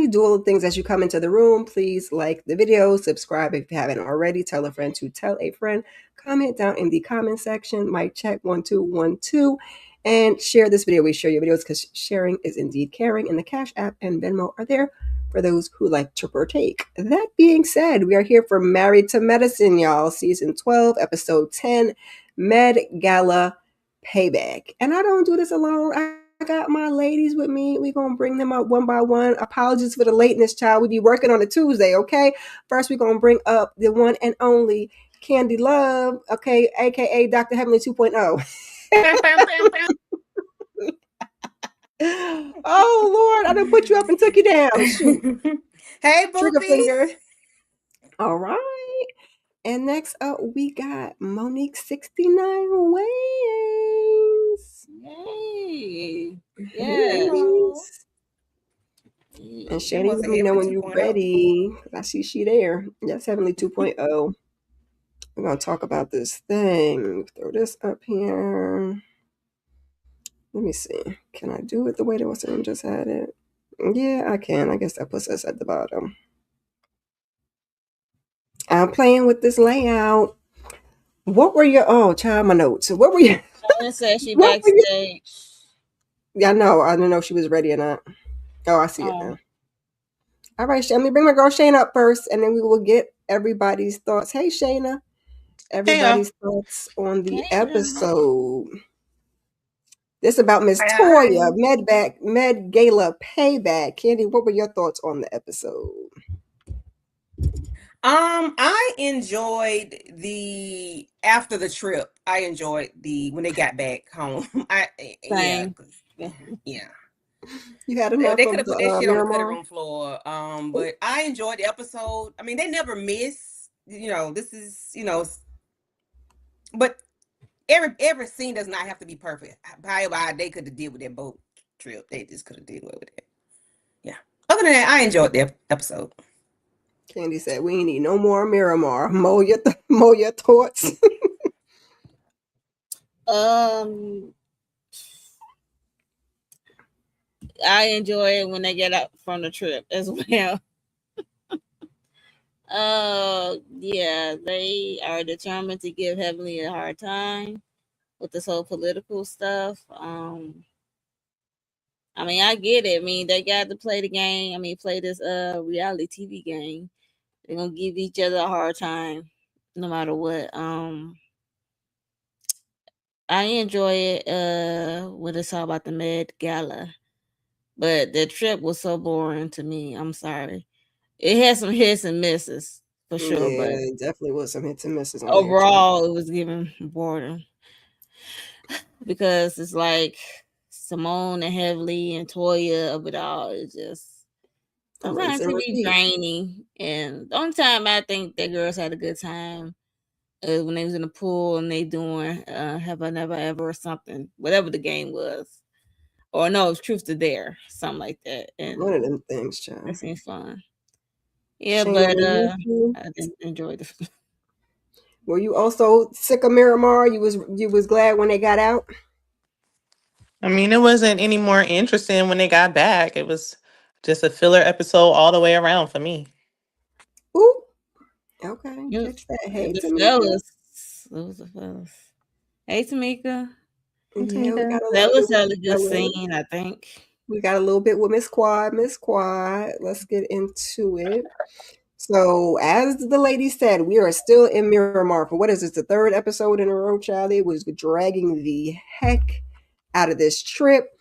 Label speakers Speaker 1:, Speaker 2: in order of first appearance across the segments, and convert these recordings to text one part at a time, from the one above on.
Speaker 1: you do all the things as you come into the room. Please like the video, subscribe if you haven't already, tell a friend to tell a friend, comment down in the comment section, mic check 1 2 1 2, and share this video. We share your videos because sharing is indeed caring, and the Cash App and Venmo are there for those who like to partake. That being said, we are here for Married to Medicine, y'all, season 12, episode 10, Med Gala Payback. And I don't do this alone. I got my ladies with me. We're going to bring them up one by one. Apologies for the lateness, child. We be working on a Tuesday, okay? First, we're going to bring up the one and only Candy Love, okay, a.k.a. Dr. Heavenly 2.0. Oh, Lord, I done put you up and took you down. Shoot.
Speaker 2: Hey,
Speaker 1: Trigger
Speaker 2: Boopies.
Speaker 1: finger. All right. And next up, we got Monique 69 Ways.
Speaker 3: Yay.
Speaker 1: Hey, ladies. And Shani, let me know when you're ready. I see she there. Yes, Heavenly 2.0. We're going to talk about this thing. Throw this up here. Let me see. Can I do it the way that was just had it? Yeah, I can. I guess that puts us at the bottom. I'm playing with this layout. What were your... Oh, child, my notes. What were you...
Speaker 3: Shannon said she backstage.
Speaker 1: Yeah, I know. I didn't know if she was ready or not. Oh, I see it now. All right, let me bring my girl Shayna up first, and then we will get everybody's thoughts. Hey, Shayna. Everybody's thoughts on the episode. This about Miss Toya, Med Gala Payback. Candy, what were your thoughts on the episode?
Speaker 2: I enjoyed the after the trip. I enjoyed when they got back home. Yeah.
Speaker 1: You had enough.
Speaker 2: They could have put that shit on the cutting room floor. But I enjoyed the episode. I mean, they never miss. This is but every scene does not have to be perfect. However, they could have dealt with that boat trip. They just could have dealt with it. Yeah. Other than that, I enjoyed the episode.
Speaker 1: Candy said, "We need no more Miramar. Mow your thoughts."
Speaker 3: I enjoy it when they get up from the trip as well. Yeah, they are determined to give Heavenly a hard time with this whole political stuff. I mean, I get it. I mean, they got to play the game. I mean, play this reality TV game. They're gonna give each other a hard time, no matter what. I enjoy it when it's all about the Med Gala, but the trip was so boring to me. I'm sorry. It had some hits and misses for sure,
Speaker 1: yeah,
Speaker 3: but
Speaker 1: it definitely was some hits and misses.
Speaker 3: Overall, it was giving boredom because it's like Simone and Heavenly and Toya of it all. It's just sometimes it be draining. And the only time I think that girls had a good time is when they was in the pool and they doing Have I Never Ever or something, whatever the game was. Or no, it's Truth to Dare, something like that. And
Speaker 1: one of them things, child.
Speaker 3: That seems fun. Yeah, Shayna, but I didn't enjoy the.
Speaker 1: Were you also sick of Miramar? You was glad when they got out?
Speaker 4: I mean, it wasn't any more interesting when they got back. It was just a filler episode all the way around for me.
Speaker 1: Ooh. Okay. Catch that. Hey, Tamika.
Speaker 3: Those are fellas. Hey, Tamika.
Speaker 1: Yeah,
Speaker 3: that was a good scene, I think.
Speaker 1: We got a little bit with Miss Quad. Let's get into it. So, as the lady said, we are still in Miramar for what is this, the third episode in a row, Charlie? Was dragging the heck out of this trip.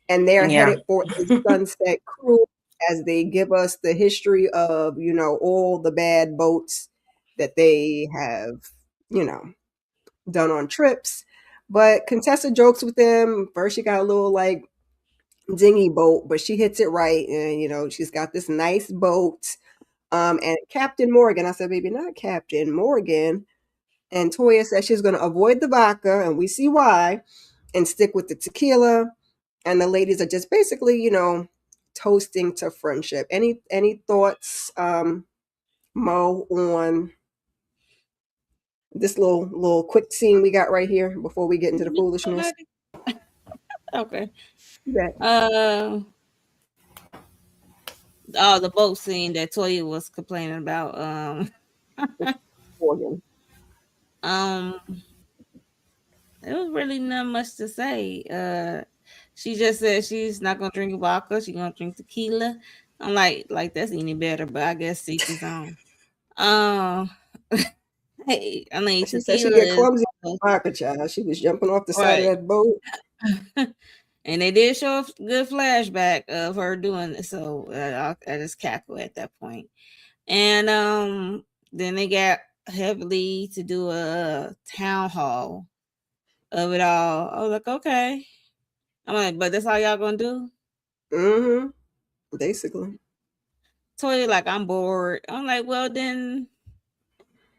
Speaker 1: And they're headed for the Sunset Cruise as they give us the history of, all the bad boats that they have, done on trips. But Contessa jokes with them. First, she got a little like dinghy boat, but she hits it right. And, she's got this nice boat. And Captain Morgan, I said, baby, not Captain Morgan. And Toya said she's going to avoid the vodka, and we see why, and stick with the tequila. And the ladies are just basically, toasting to friendship. Any thoughts, Mo, on this little quick scene we got right here before we get into the foolishness?
Speaker 3: Okay. the boat scene that Toya was complaining about.
Speaker 1: Morgan.
Speaker 3: Um, it was really not much to say. She just said she's not gonna drink vodka. She's gonna drink tequila. I'm like that's any better, but I guess each his own. Um, hey, I mean
Speaker 1: She said she
Speaker 3: tequila
Speaker 1: get
Speaker 3: is
Speaker 1: clumsy vodka, child. She was jumping off the side of
Speaker 3: right.
Speaker 1: that boat.
Speaker 3: And they did show a good flashback of her doing it, so I just cackle at that point. And then they got heavily to do a town hall of it all. I was like, okay. I'm like, but that's all y'all gonna do?
Speaker 1: Mm-hmm. Basically.
Speaker 3: Toya, like, I'm bored. I'm like, well, then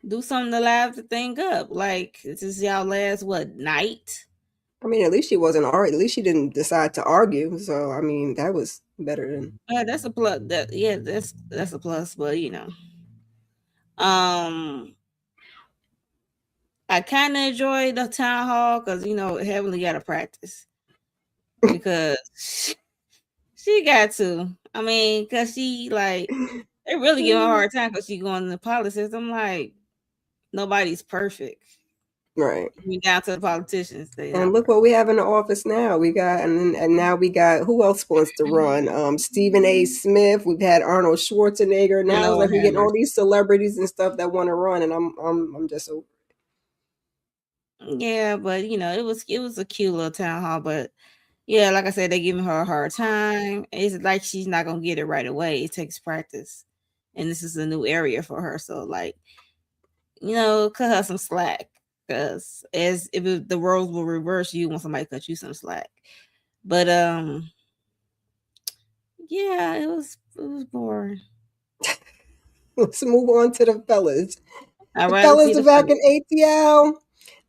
Speaker 3: do something to live the thing up. Like, this is y'all last what night?
Speaker 1: I mean, at least she wasn't arguing. At least she didn't decide to argue. So, I mean, that was better than.
Speaker 3: That's a plus. That's a plus. But um, I kind of enjoyed the town hall because Heavenly got to practice because she got to. I mean, because she like they really give her a hard time because she going in the politics. I'm like, nobody's perfect.
Speaker 1: Right.
Speaker 3: I mean, down to the politicians, they
Speaker 1: And
Speaker 3: not
Speaker 1: look what we have in the office now. We got and now we got who else wants to run? Stephen A. Smith. We've had Arnold Schwarzenegger. Now it's
Speaker 3: Lord
Speaker 1: like we're
Speaker 3: have
Speaker 1: getting all
Speaker 3: mercy.
Speaker 1: these celebrities and stuff that want to run, and I'm just so.
Speaker 3: Yeah, but it was a cute little town hall, but yeah, like I said, they giving her a hard time. It's like she's not gonna get it right away. It takes practice, and this is a new area for her. So, like, cut her some slack, because as if the roles will reverse, you want somebody to cut you some slack. But yeah, it was boring.
Speaker 1: Let's move on to the fellas.
Speaker 3: I'd
Speaker 1: The
Speaker 3: rather see
Speaker 1: fellas
Speaker 3: the
Speaker 1: are back
Speaker 3: fellas.
Speaker 1: in ATL.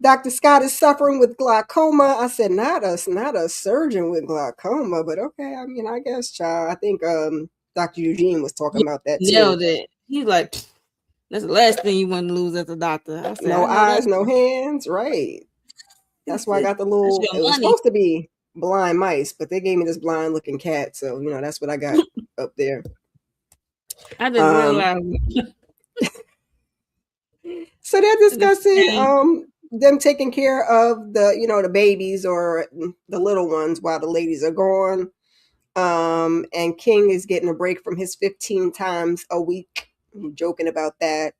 Speaker 1: Dr. Scott is suffering with glaucoma. I said, not a surgeon with glaucoma, but okay. I mean, I guess, child. I think Dr. Eugene was talking
Speaker 3: You
Speaker 1: about that too.
Speaker 3: nailed it. He's like, that's the last thing you want to lose as a doctor. I said,
Speaker 1: No
Speaker 3: I know
Speaker 1: eyes,
Speaker 3: that's
Speaker 1: no
Speaker 3: right.
Speaker 1: hands, right? That's why I got the
Speaker 3: That's
Speaker 1: little.
Speaker 3: your
Speaker 1: It was
Speaker 3: money.
Speaker 1: supposed to be blind mice, but they gave me this blind looking cat, so that's what I got up there.
Speaker 3: I just
Speaker 1: Um,
Speaker 3: realized
Speaker 1: so they're
Speaker 3: the
Speaker 1: discussing
Speaker 3: thing.
Speaker 1: them taking care of the babies or the little ones while the ladies are gone. And King is getting a break from his 15 times a week. I'm joking about that.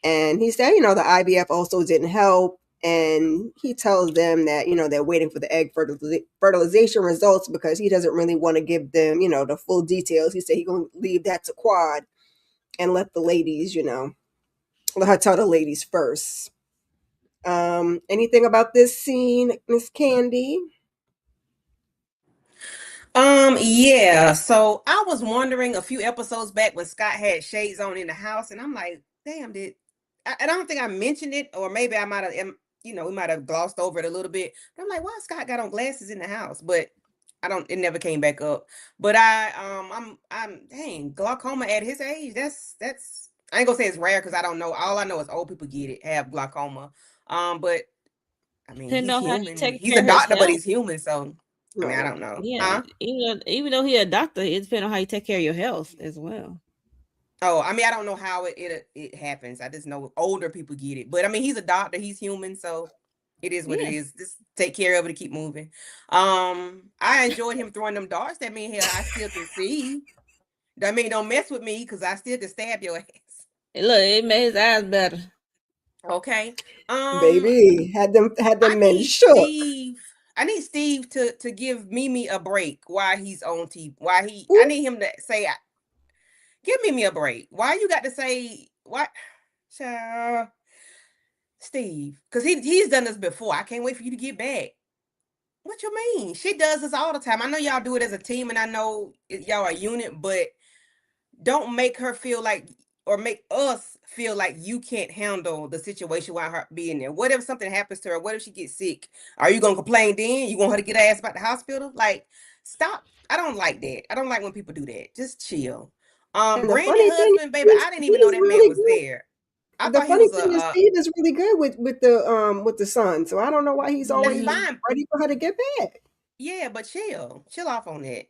Speaker 1: And he said, the IVF also didn't help. And he tells them that, they're waiting for the egg fertilization results because he doesn't really want to give them, the full details. He said he's going to leave that to Quad and let the ladies, let her tell the ladies first. Anything about this scene, Miss Candy?
Speaker 2: Yeah. So I was wondering a few episodes back when Scott had shades on in the house, and I'm like, damn, I don't think I mentioned it, or maybe I might have, we might have glossed over it a little bit. But I'm like, why Scott got on glasses in the house? But I don't. It never came back up. But dang, glaucoma at his age. That's. I ain't gonna say it's rare because I don't know. All I know is old people get it, have glaucoma. But I mean,
Speaker 3: Didn't
Speaker 2: he's
Speaker 3: know how he
Speaker 2: human.
Speaker 3: takes
Speaker 2: He's a
Speaker 3: care of his
Speaker 2: doctor, but
Speaker 3: health.
Speaker 2: he's human. So I mean, I
Speaker 1: Right.
Speaker 2: don't know,
Speaker 3: Yeah,
Speaker 2: huh?
Speaker 3: even though he a doctor, it depends on how you take care of your health as well.
Speaker 2: Oh, I mean, I don't know how it happens. I just know older people get it. But I mean, he's a doctor, he's human, so it is what it
Speaker 3: Yeah,
Speaker 2: is. Just take care of it and keep moving. I enjoyed him throwing them darts at me here. I still can see. I mean, don't mess with me because I still can stab your ass.
Speaker 3: look, it made his eyes better.
Speaker 2: Okay. Um,
Speaker 1: Baby, had them
Speaker 2: I
Speaker 1: men
Speaker 2: need
Speaker 1: shook.
Speaker 2: Steve. I need Steve to give Mimi a break while he's on TV. I
Speaker 1: Ooh,
Speaker 2: need him to say, give Mimi a break. Why you got to say what? Child, Steve, because he's done this before. I can't wait for you to get back. What you mean? She does this all the time. I know y'all do it as a team, and I know y'all are a unit, but don't make her feel like, or make us feel like you can't handle the situation while her being there. What if something happens to her? What if she gets sick? Are you gonna complain then? You want her to get her ass back to the hospital? Like, stop. I don't like that. I don't like when people do that. Just chill.
Speaker 1: and the
Speaker 2: Brandon
Speaker 1: funny thing
Speaker 2: husband, baby,
Speaker 1: is,
Speaker 2: I didn't even know
Speaker 1: he's
Speaker 2: that man
Speaker 1: really
Speaker 2: was
Speaker 1: good.
Speaker 2: there. I
Speaker 1: The
Speaker 2: thought he
Speaker 1: funny
Speaker 2: was
Speaker 1: thing is, Steve is really good with the son. So I don't know why he's
Speaker 2: that's
Speaker 1: always
Speaker 3: Hmm.
Speaker 2: fine.
Speaker 1: ready for her to get back.
Speaker 2: Yeah, but chill off on that.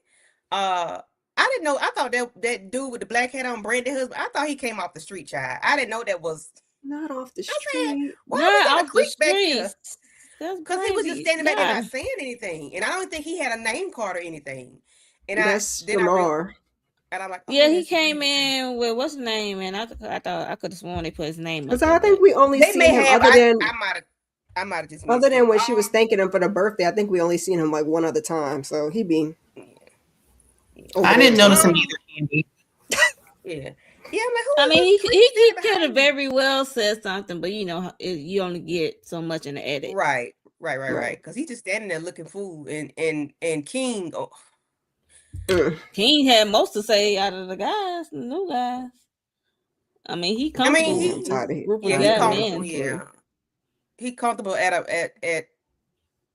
Speaker 2: Uh, I didn't know. I thought that dude with the black hat on, Brandy husband. I thought he came off the street, child. I didn't know that was
Speaker 1: not off the
Speaker 2: I said,
Speaker 1: street.
Speaker 2: why we
Speaker 3: Not
Speaker 2: got a
Speaker 3: off the
Speaker 2: creep back here?
Speaker 3: streets. That's
Speaker 2: Because he was just
Speaker 3: Brandy.
Speaker 2: standing back there
Speaker 3: Yeah.
Speaker 2: not saying anything, and I don't think he had a name card or anything. And
Speaker 1: That's
Speaker 2: then I read,
Speaker 1: Shamar.
Speaker 2: and I'm like, oh,
Speaker 3: Yeah, he
Speaker 2: that's
Speaker 3: came
Speaker 2: Brandy.
Speaker 3: in with what's his name, and I thought I could have sworn they put his name up
Speaker 1: Because
Speaker 3: there.
Speaker 1: I think
Speaker 3: But
Speaker 1: we only
Speaker 2: They
Speaker 1: seen
Speaker 2: may
Speaker 1: him
Speaker 2: have.
Speaker 1: other than
Speaker 2: I might have just
Speaker 1: other
Speaker 2: missed
Speaker 1: than
Speaker 2: it.
Speaker 1: when she was thanking him for the birthday. I think we only seen him like one other time. So he be.
Speaker 2: Yeah.
Speaker 4: I didn't notice him either, Candy.
Speaker 2: Yeah. Yeah, I'm like, who
Speaker 3: I
Speaker 2: is
Speaker 3: mean,
Speaker 2: this creep
Speaker 3: he
Speaker 2: standing
Speaker 3: could
Speaker 2: behind
Speaker 3: have
Speaker 2: me?
Speaker 3: very well said something, but you know, you only get so much in the edit.
Speaker 2: Right.
Speaker 1: Right.
Speaker 2: Because he's just standing there looking fool, and King. Oh,
Speaker 3: King had most to say out of the guys, the new guys. I mean, he comfortable
Speaker 2: he-
Speaker 1: I'm
Speaker 3: with
Speaker 1: tired
Speaker 3: this
Speaker 1: of
Speaker 3: group of
Speaker 2: yeah,
Speaker 1: tired
Speaker 2: he
Speaker 1: of hearing
Speaker 2: comfortable.
Speaker 1: from
Speaker 3: men.
Speaker 2: Yeah,
Speaker 1: King.
Speaker 2: he comfortable at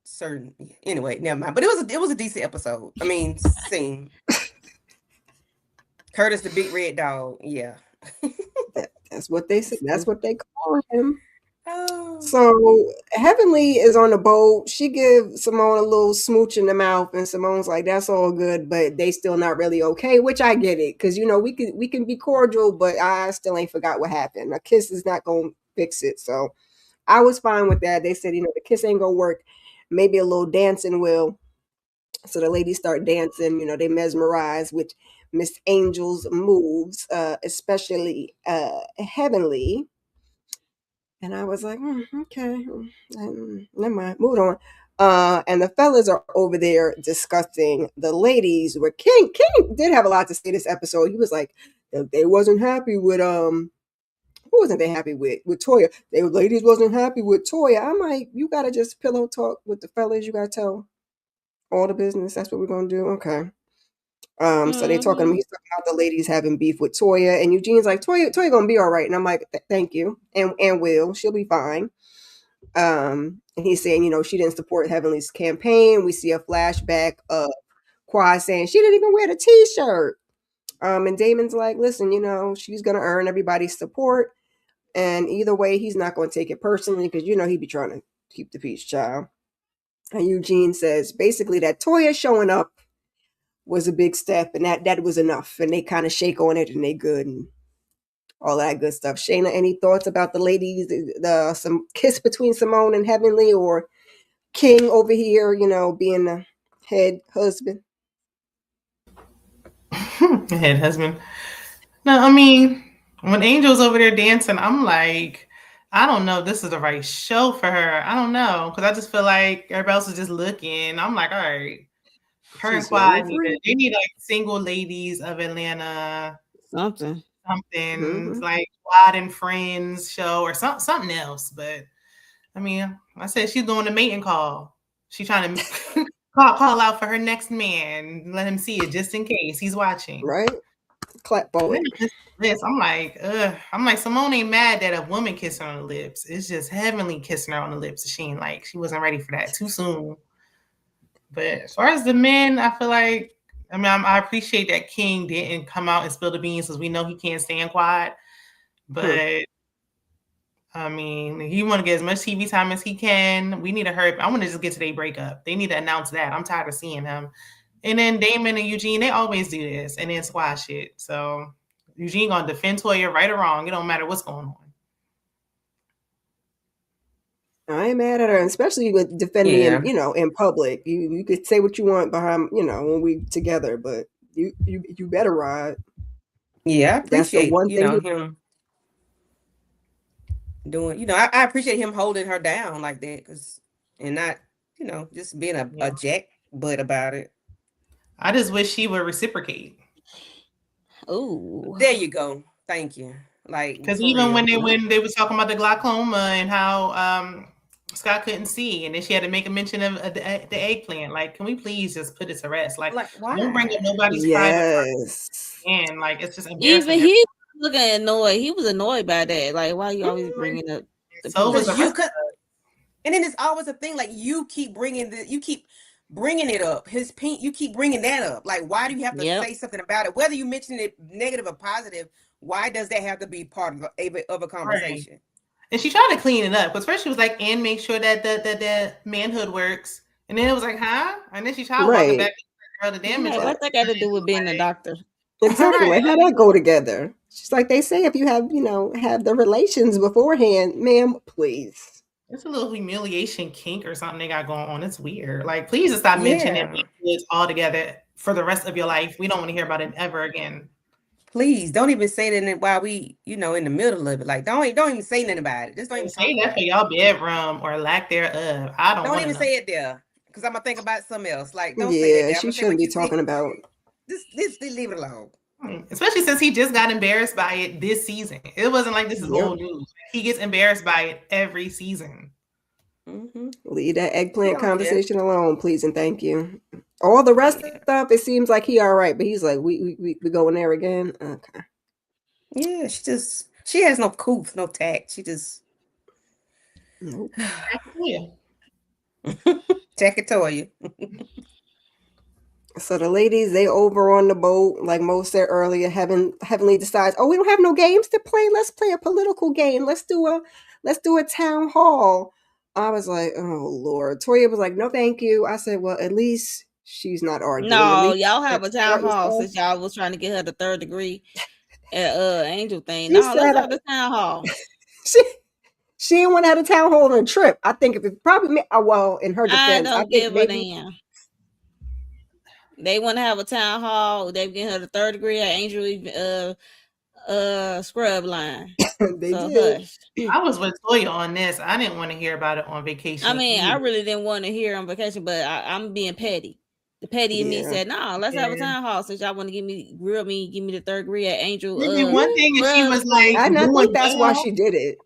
Speaker 2: certain. Anyway, never mind. But it was a decent episode. I mean, scene. Curtis the big red dog. Yeah.
Speaker 1: That's what they say. That's what they call him.
Speaker 2: Oh.
Speaker 1: So Heavenly is on the boat. She gives Simone a little smooch in the mouth, and Simone's like, "That's all good," but they still not really okay. Which I get it, because we can be cordial, but I still ain't forgot what happened. A kiss is not gonna fix it. So I was fine with that. They said, the kiss ain't gonna work. Maybe a little dancing will. So the ladies start dancing. They mesmerize with Miss Angel's moves, especially Heavenly. And I was like, okay, never mind, move on. And the fellas are over there discussing the ladies. Where King did have a lot to say this episode. He was like, they wasn't happy with who wasn't they happy with Toya? They ladies wasn't happy with Toya. I'm like, you gotta just pillow talk with the fellas. You gotta tell all the business. That's what we're gonna do. Okay. So he's talking about the ladies having beef with Toya, and Eugene's like, Toya gonna be all right. And I'm like, thank you. And she'll be fine. And he's saying, she didn't support Heavenly's campaign. We see a flashback of Quad saying she didn't even wear the t-shirt. And Damon's like, listen, she's gonna earn everybody's support. And either way, he's not gonna take it personally, because he'd be trying to keep the peace, child. And Eugene says basically that Toya showing up was a big step, and that was enough. And they kind of shake on it, and they good, and all that good stuff. Shayna, any thoughts about the ladies? Some kiss between Simone and Heavenly, or King over here, being the head husband?
Speaker 4: Head husband. No, I mean, when Angel's over there dancing, I'm like, I don't know if this is the right show for her. I don't know, because I just feel like everybody else is just looking. I'm like, all right. Her and Quad need like single ladies of Atlanta.
Speaker 3: Something
Speaker 4: like Quad and Friends show, or something else. But I mean, I said she's doing a mating call. She's trying to call out for her next man, let him see it just in case he's watching.
Speaker 1: Right? Clap for it.
Speaker 4: I'm like, Simone ain't mad that a woman kissed her on the lips. It's just Heavenly kissing her on the lips. She wasn't ready for that too soon. But as far as the men, I feel like, I appreciate that King didn't come out and spill the beans, because we know he can't stand Quad. But he want to get as much TV time as he can. We need to hurry. I want to just get to their breakup. They need to announce that. I'm tired of seeing him. And then Damon and Eugene, they always do this and then squash it. So Eugene gonna defend Toya right or wrong. It don't matter what's going on.
Speaker 1: I ain't mad at her, especially with defending him, in public. You could say what you want behind, when we together, but you better ride.
Speaker 2: Yeah, I appreciate
Speaker 1: thing
Speaker 2: him doing. I appreciate him holding her down like that, and not just being a jack butt about it.
Speaker 4: I just wish she would reciprocate.
Speaker 3: Oh,
Speaker 2: there you go. Thank you. Like,
Speaker 4: because even when they was talking about the glaucoma and how Scott couldn't see, and then she had to make a mention of the eggplant. Like, can we please just put it to rest? Like
Speaker 2: why?
Speaker 4: Don't bring up nobody's private and like it's just embarrassing.
Speaker 3: Even he was looking annoyed. He was annoyed by that. Like, why are you always bringing up?
Speaker 2: And then it's always a thing, like you keep bringing it up. You keep bringing that up. Like, why do you have to say something about it? Whether you mention it negative or positive, why does that have to be part of a conversation?
Speaker 4: Right. And she tried to clean it up, because first she was like, and make sure that the manhood works. And then it was like, huh? And then she tried walking back. Girl, the damage.
Speaker 3: What that got to do with being a doctor?
Speaker 1: Exactly. Like, how that go together? She's like, they say if you have, have the relations beforehand, ma'am, please.
Speaker 4: It's a little humiliation kink or something they got going on. It's weird. Like, please just stop mentioning it all together for the rest of your life. We don't want to hear about it ever again.
Speaker 2: Please don't even say that while we, in the middle of it. Like, don't even say nothing about it. Just don't even
Speaker 4: say that for y'all bedroom or lack thereof. I don't
Speaker 2: even
Speaker 4: know.
Speaker 2: say it there because I'm gonna think about something else. Like, don't say that.
Speaker 1: Yeah, she shouldn't be talking about.
Speaker 2: Just leave it alone.
Speaker 4: Especially since he just got embarrassed by it this season. It wasn't like this is old news. He gets embarrassed by it every season.
Speaker 1: Leave that eggplant conversation alone, please and thank you. All the rest of stuff, it seems like he all right, but he's like, we going there again. Okay.
Speaker 2: Yeah, she has no couth, no tact. She just
Speaker 1: nope.
Speaker 2: Tackatoya.
Speaker 1: So the ladies, they over on the boat, like Mo said earlier, Heavenly decides, oh, we don't have no games to play. Let's play a political game. Let's do a town hall. I was like, oh Lord. Toya was like, no, thank you. I said, well, at least she's not arguing.
Speaker 3: No, y'all have a town hall since y'all was trying to get her the 3rd degree at Angel thing. No, let's have the town hall.
Speaker 1: She didn't want to have a town hall on a trip. I think if it probably in her defense,
Speaker 3: I don't give a damn. They want to have a town hall. They've given her the 3rd degree at Angel scrub line.
Speaker 1: They did.
Speaker 3: Hush.
Speaker 4: I was with Toya on this. I didn't want to hear about it on vacation.
Speaker 3: I mean, I really didn't want to hear on vacation, but I'm being petty. The petty in me said, "No, let's have a town hall since y'all want to give me the 3rd degree at Angel."
Speaker 4: One thing is she was like,
Speaker 1: I think that's why she did it.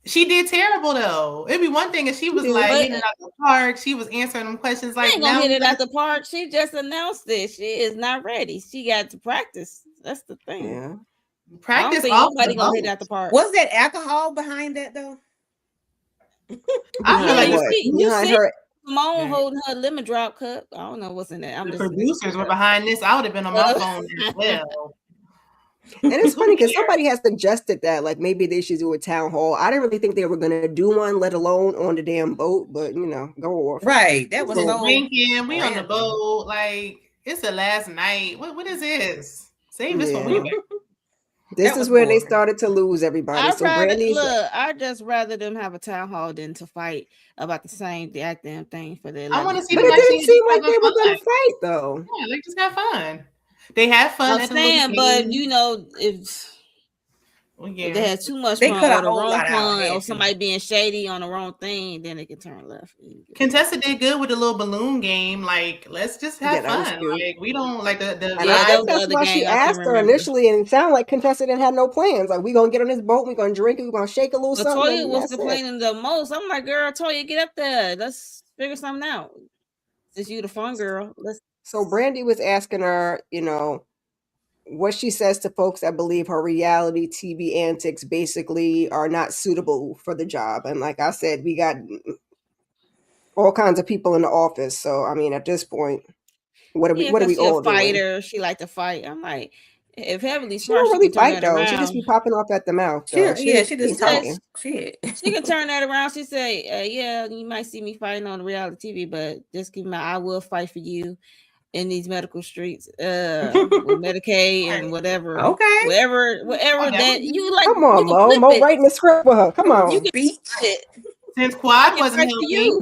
Speaker 4: She did terrible though. It'd be one thing if she was like hitting it out the park. She was answering them questions like,
Speaker 3: she ain't gonna hit it out the park. She just announced it. She is not ready. She got to practice. That's the thing.
Speaker 1: Yeah.
Speaker 4: Practice.
Speaker 3: Nobody gonna hit it out the park.
Speaker 2: Was that alcohol behind that though?
Speaker 3: I feel like you see her. Simone holding her lemon drop cup. I don't know what's in there.
Speaker 4: The producers were behind this. I would have been on my phone as well.
Speaker 1: And it's funny because somebody has suggested that like maybe they should do a town hall. I didn't really think they were gonna do one, let alone on the damn boat. But go off.
Speaker 2: Right, that was so
Speaker 4: drinking. We on the boat. Like it's the last night. What is this? Save this for me.
Speaker 1: This is where they started to lose everybody.
Speaker 3: I'd just rather them have a town hall than to fight about the same damn thing for their.
Speaker 4: I want to see.
Speaker 1: But it didn't seem like they were gonna fight though.
Speaker 4: Yeah, like just have fun. They had fun.
Speaker 3: I'm saying, but if they had too much fun or the wrong fun or somebody being shady on the wrong thing, then they can turn left.
Speaker 4: Contessa did good with the little balloon game. Like, let's just have fun. Like, we don't like the.
Speaker 1: That's why she asked her initially, and it sounded like Contessa didn't have no plans. Like, we gonna get on this boat, we gonna drink it, we gonna shake a little something.
Speaker 3: Toya was complaining the most. I'm like, girl, Toya, get up there. Let's figure something out. Since you the fun girl,
Speaker 1: So Brandy was asking her, what she says to folks that believe her reality TV antics basically are not suitable for the job. And like I said, we got all kinds of people in the office. So, I mean, at this point, what are we all
Speaker 3: doing? She like to fight. I'm like, if Heavenly
Speaker 1: she don't really fight though. She just be popping off at the mouth.
Speaker 2: She just talking.
Speaker 3: She can turn that around. She say, yeah, you might see me fighting on reality TV, but just keep in mind, I will fight for you in these medical streets, with Medicaid and whatever.
Speaker 2: Okay.
Speaker 3: Whatever that you like.
Speaker 1: Come on, Mo writing the script for her. Come on.
Speaker 3: You can beat it.
Speaker 4: Since Quad wasn't helping,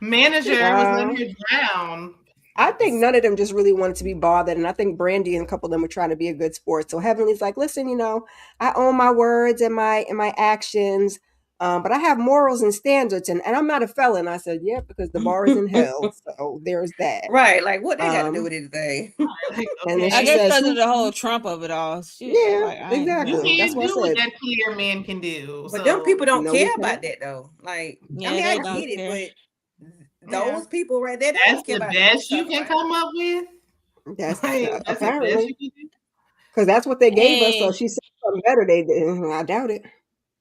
Speaker 4: manager was letting her drown.
Speaker 1: I think none of them just really wanted to be bothered. And I think Brandy and a couple of them were trying to be a good sport. So Heavenly's like, listen, I own my words and my actions. But I have morals and standards, and I'm not a felon. I said, yeah, because the bar is in hell. So there's that.
Speaker 2: Right. Like, what they got to do with anything?
Speaker 1: And then
Speaker 3: I guess because of the whole Trump of it all.
Speaker 1: Exactly. That's what I said.
Speaker 4: What that clear man can do.
Speaker 2: But them people don't care about that, though. Like, I get it, but those people right there,
Speaker 4: that's the best you can come up with?
Speaker 1: That's apparently. Because that's what they gave us. So she said something better. They did. I doubt it.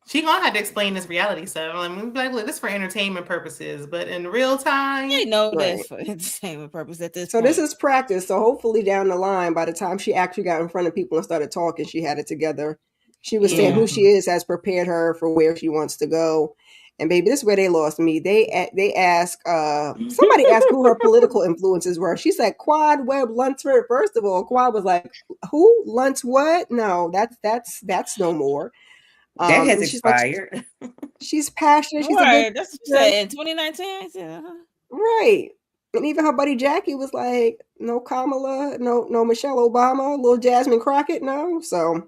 Speaker 4: She gonna have to explain this reality stuff. I mean, like, look, this is for entertainment purposes, but in real time,
Speaker 3: that's for entertainment purposes at this point.
Speaker 1: This is practice. So hopefully down the line, by the time she actually got in front of people and started talking, she had it together. She was saying who she is has prepared her for where she wants to go. And baby, this is where they lost me. They asked somebody asked who her political influences were. She said Quad Webb Lunsford. First of all, Quad was like, "Who Luntz what? No, that's no more."
Speaker 2: That has
Speaker 1: And she's like,
Speaker 2: expired.
Speaker 1: she's passionate. She's a good
Speaker 3: Right. That's what she
Speaker 1: person.
Speaker 3: said in 2019.
Speaker 1: Right. And even her buddy Jackie was like, no Kamala, no Michelle Obama, little Jasmine Crockett, no. So,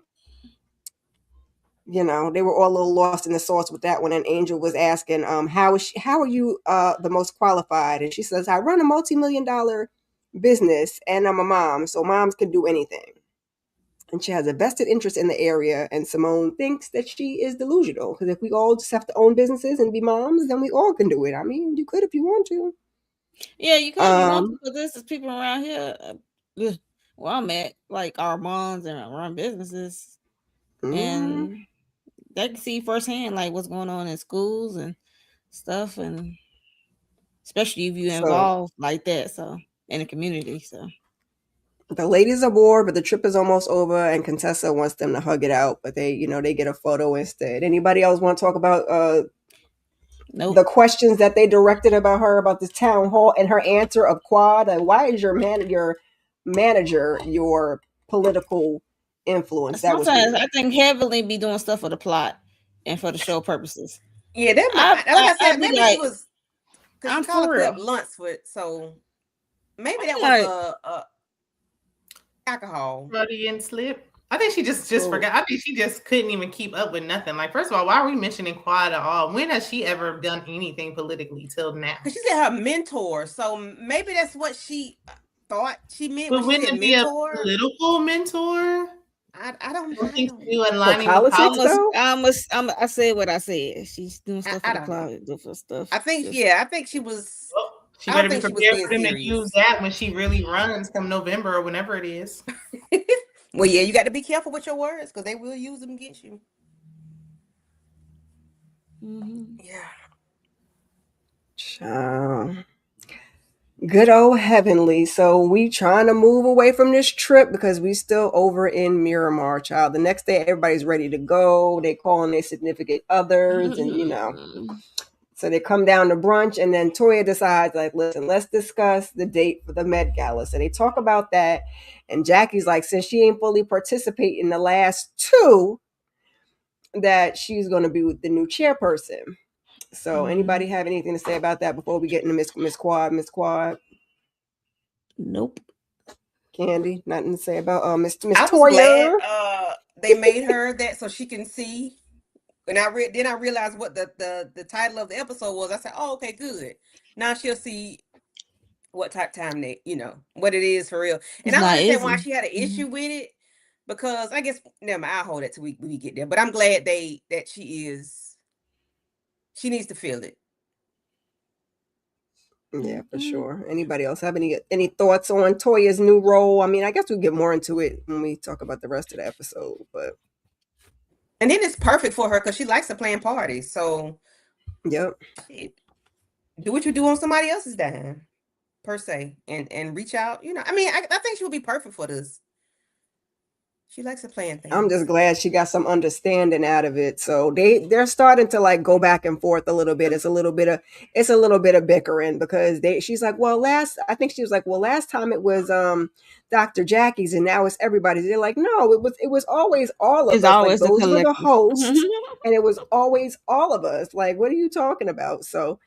Speaker 1: they were all a little lost in the sauce with that one. And Angel was asking, how are you the most qualified? And she says, I run a multi-million-dollar business and I'm a mom, so moms can do anything. And she has a vested interest in the area. And Simone thinks that she is delusional. Because if we all just have to own businesses and be moms, then we all can do it. I mean, you could if you want to.
Speaker 3: Yeah, you could if you want to, but this is people around here where I'm at, like our moms and run businesses. And they can see firsthand like what's going on in schools and stuff, and especially if you involved like that, so in the community. So
Speaker 1: the ladies are bored, but the trip is almost over, and Contessa wants them to hug it out, but they get a photo instead. Anybody else want to talk about the questions that they directed about her about this town hall and her answer of Quad? Like, why is your manager your political influence?
Speaker 3: Sometimes I think Heavenly be doing stuff for the plot and for the show purposes.
Speaker 2: Yeah, that might. I said maybe she was because she called it Lunsford, so maybe that was a alcohol.
Speaker 4: Freudian slip. I think she just forgot. I think she just couldn't even keep up with nothing. Like, first of all, why are we mentioning Quad at all? When has she ever done anything politically till now?
Speaker 2: Because she said her mentor, so maybe that's what she thought she meant.
Speaker 4: But wouldn't it be a political mentor?
Speaker 2: I don't
Speaker 4: think
Speaker 2: know.
Speaker 3: I said what I said. She's doing stuff for the cloud, different stuff.
Speaker 2: I think she was.
Speaker 4: She better be prepared for them to use that when she really runs come November or whenever it is.
Speaker 2: Well, yeah, you got to be careful with your words because they will use them against you.
Speaker 1: Yeah. Good old Heavenly. So we trying to move away from this trip because we still over in Miramar, child. The next day, everybody's ready to go. They calling their significant others and, So they come down to brunch, and then Toya decides, like, listen, let's discuss the date for the Met Gala. So they talk about that, and Jackie's like, since she ain't fully participate in the last two, that she's going to be with the new chairperson. So anybody have anything to say about that before we get into Miss Quad?
Speaker 3: Nope.
Speaker 1: Candy, nothing to say about Miss Toya.
Speaker 2: I was glad they made her that so she can see. And then I realized what the title of the episode was. I said, "Oh, okay, good. Now she'll see what type time what it is for real." And I understand why she had an issue with it because I guess never mind. I'll hold it till we get there. But I'm glad that she needs to feel it.
Speaker 1: Yeah, for sure. Anybody else have any thoughts on Toya's new role? I mean, I guess we'll get more into it when we talk about the rest of the episode, but.
Speaker 2: And then it's perfect for her because she likes to plan parties. So,
Speaker 1: yep.
Speaker 2: Do what you do on somebody else's dime, per se, and reach out. I mean, I think she would be perfect for this. She likes to plan things.
Speaker 1: I'm just glad she got some understanding out of it. So they're starting to like go back and forth a little bit. It's a little bit of bickering because she's like, last time it was Dr. Jackie's and now it's everybody's. They're like, no, it was always all of us. Like, those were the hosts and it was always all of us. Like, what are you talking about? So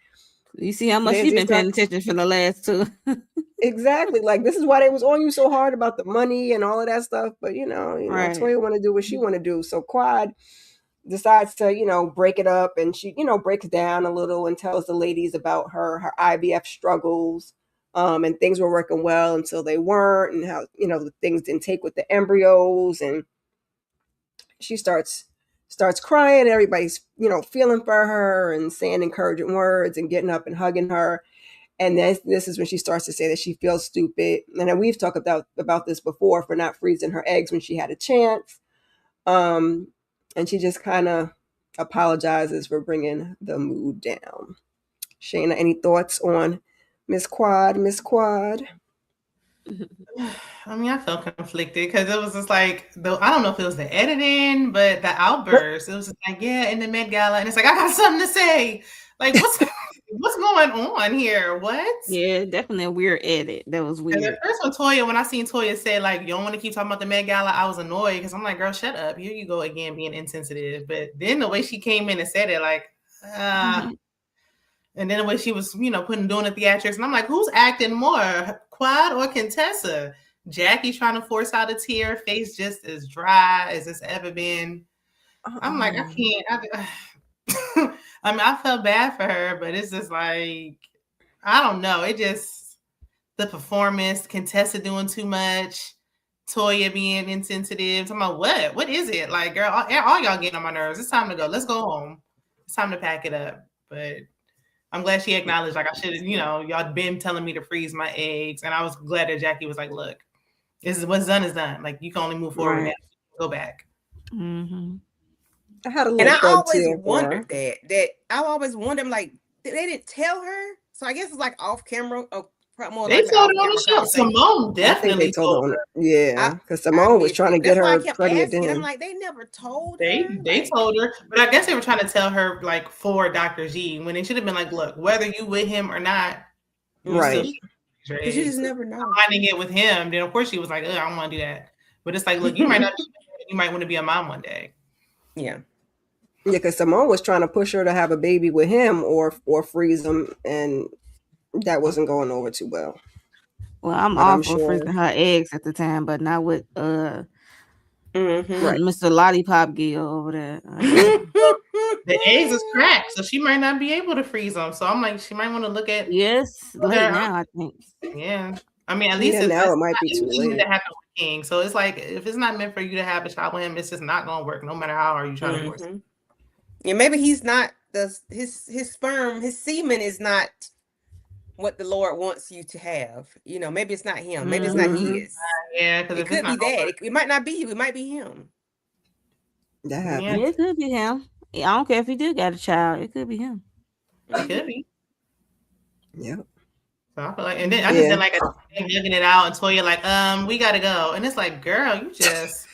Speaker 3: you see how much she's been paying attention for the last two.
Speaker 1: Exactly. Like, this is why they was on you so hard about the money and all of that stuff. But, right. Toya want to do what she want to do. So Quad decides to, break it up. And she, breaks down a little and tells the ladies about her IVF struggles. And things were working well until they weren't. And how, the things didn't take with the embryos. And she starts crying. Everybody's, feeling for her and saying encouraging words and getting up and hugging her. And this is when she starts to say that she feels stupid. And we've talked about this before for not freezing her eggs when she had a chance. And she just kind of apologizes for bringing the mood down. Shayna, any thoughts on Miss Quad?
Speaker 4: I mean, I felt conflicted because it was just like, I don't know if it was the editing, but the outburst, it was just like, yeah, in the Met Gala. And it's like, I got something to say. Like, what's going on here? What?
Speaker 3: Yeah, definitely a weird edit. That was
Speaker 4: And
Speaker 3: weird.
Speaker 4: the first one, Toya, when I seen Toya say, like, you don't want to keep talking about the Met Gala, I was annoyed because I'm like, girl, shut up. Here you go again being insensitive. But then the way she came in and said it, like, and then the way she was, doing the theatrics, and I'm like, who's acting more, Quad or Contessa? Jackie trying to force out a tear, face just as dry as it's ever been. I'm like, I can't. I mean, I felt bad for her, but it's just like, I don't know. It just, the performance, Contessa doing too much, Toya being insensitive. I'm like, what? What is it? Like, girl, all y'all getting on my nerves. It's time to go. Let's go home. It's time to pack it up. But I'm glad she acknowledged, like, I should have, y'all been telling me to freeze my eggs. And I was glad that Jackie was like, look, this is what's done is done. Like, you can only move forward now. Go back.
Speaker 3: Mm-hmm.
Speaker 1: I had a little
Speaker 2: and I always
Speaker 1: tear
Speaker 2: wondered that I always wondered, like, they didn't tell her. So I guess it's like off camera. More
Speaker 4: they
Speaker 2: like
Speaker 4: told her on the show. Simone definitely told her.
Speaker 1: Yeah, because Simone was trying to get her pregnant.
Speaker 2: I'm like, they never told
Speaker 4: her. They told her, but I guess they were trying to tell her, like, for Dr. G, when they should have been like, look, whether you with him or not,
Speaker 1: right?
Speaker 2: Because you just never know.
Speaker 4: Finding it with him, then of course she was like, I don't want to do that. But it's like, look, you might not. You might want to be a mom one day.
Speaker 2: Yeah.
Speaker 1: Yeah, because Simone was trying to push her to have a baby with him or freeze him, and that wasn't going over too well.
Speaker 3: Well, I'm all for freezing her eggs at the time, but not with Mr. Lollipop Gill over there.
Speaker 4: The eggs is cracked, so she might not be able to freeze them. So I'm like, she might want to look at
Speaker 3: late now, I think.
Speaker 4: Yeah. I mean, at least
Speaker 1: now it might be too late
Speaker 4: to happen with King. So it's like, if it's not meant for you to have a child with him, it's just not gonna work, no matter how hard you trying to force it.
Speaker 2: Yeah, maybe he's not his sperm, his semen is not what the Lord wants you to have. Maybe it's not him. Maybe it's not his.
Speaker 4: Yeah, because
Speaker 2: it could be that. It might not be you. It might be him.
Speaker 1: That happens.
Speaker 3: Yeah, it could be him. I don't care if he did got a child. It could be him.
Speaker 4: It could be.
Speaker 1: Yeah.
Speaker 4: So I feel like, and then I just did like looking it out, and Toya like, we gotta go, and it's like, girl, you just.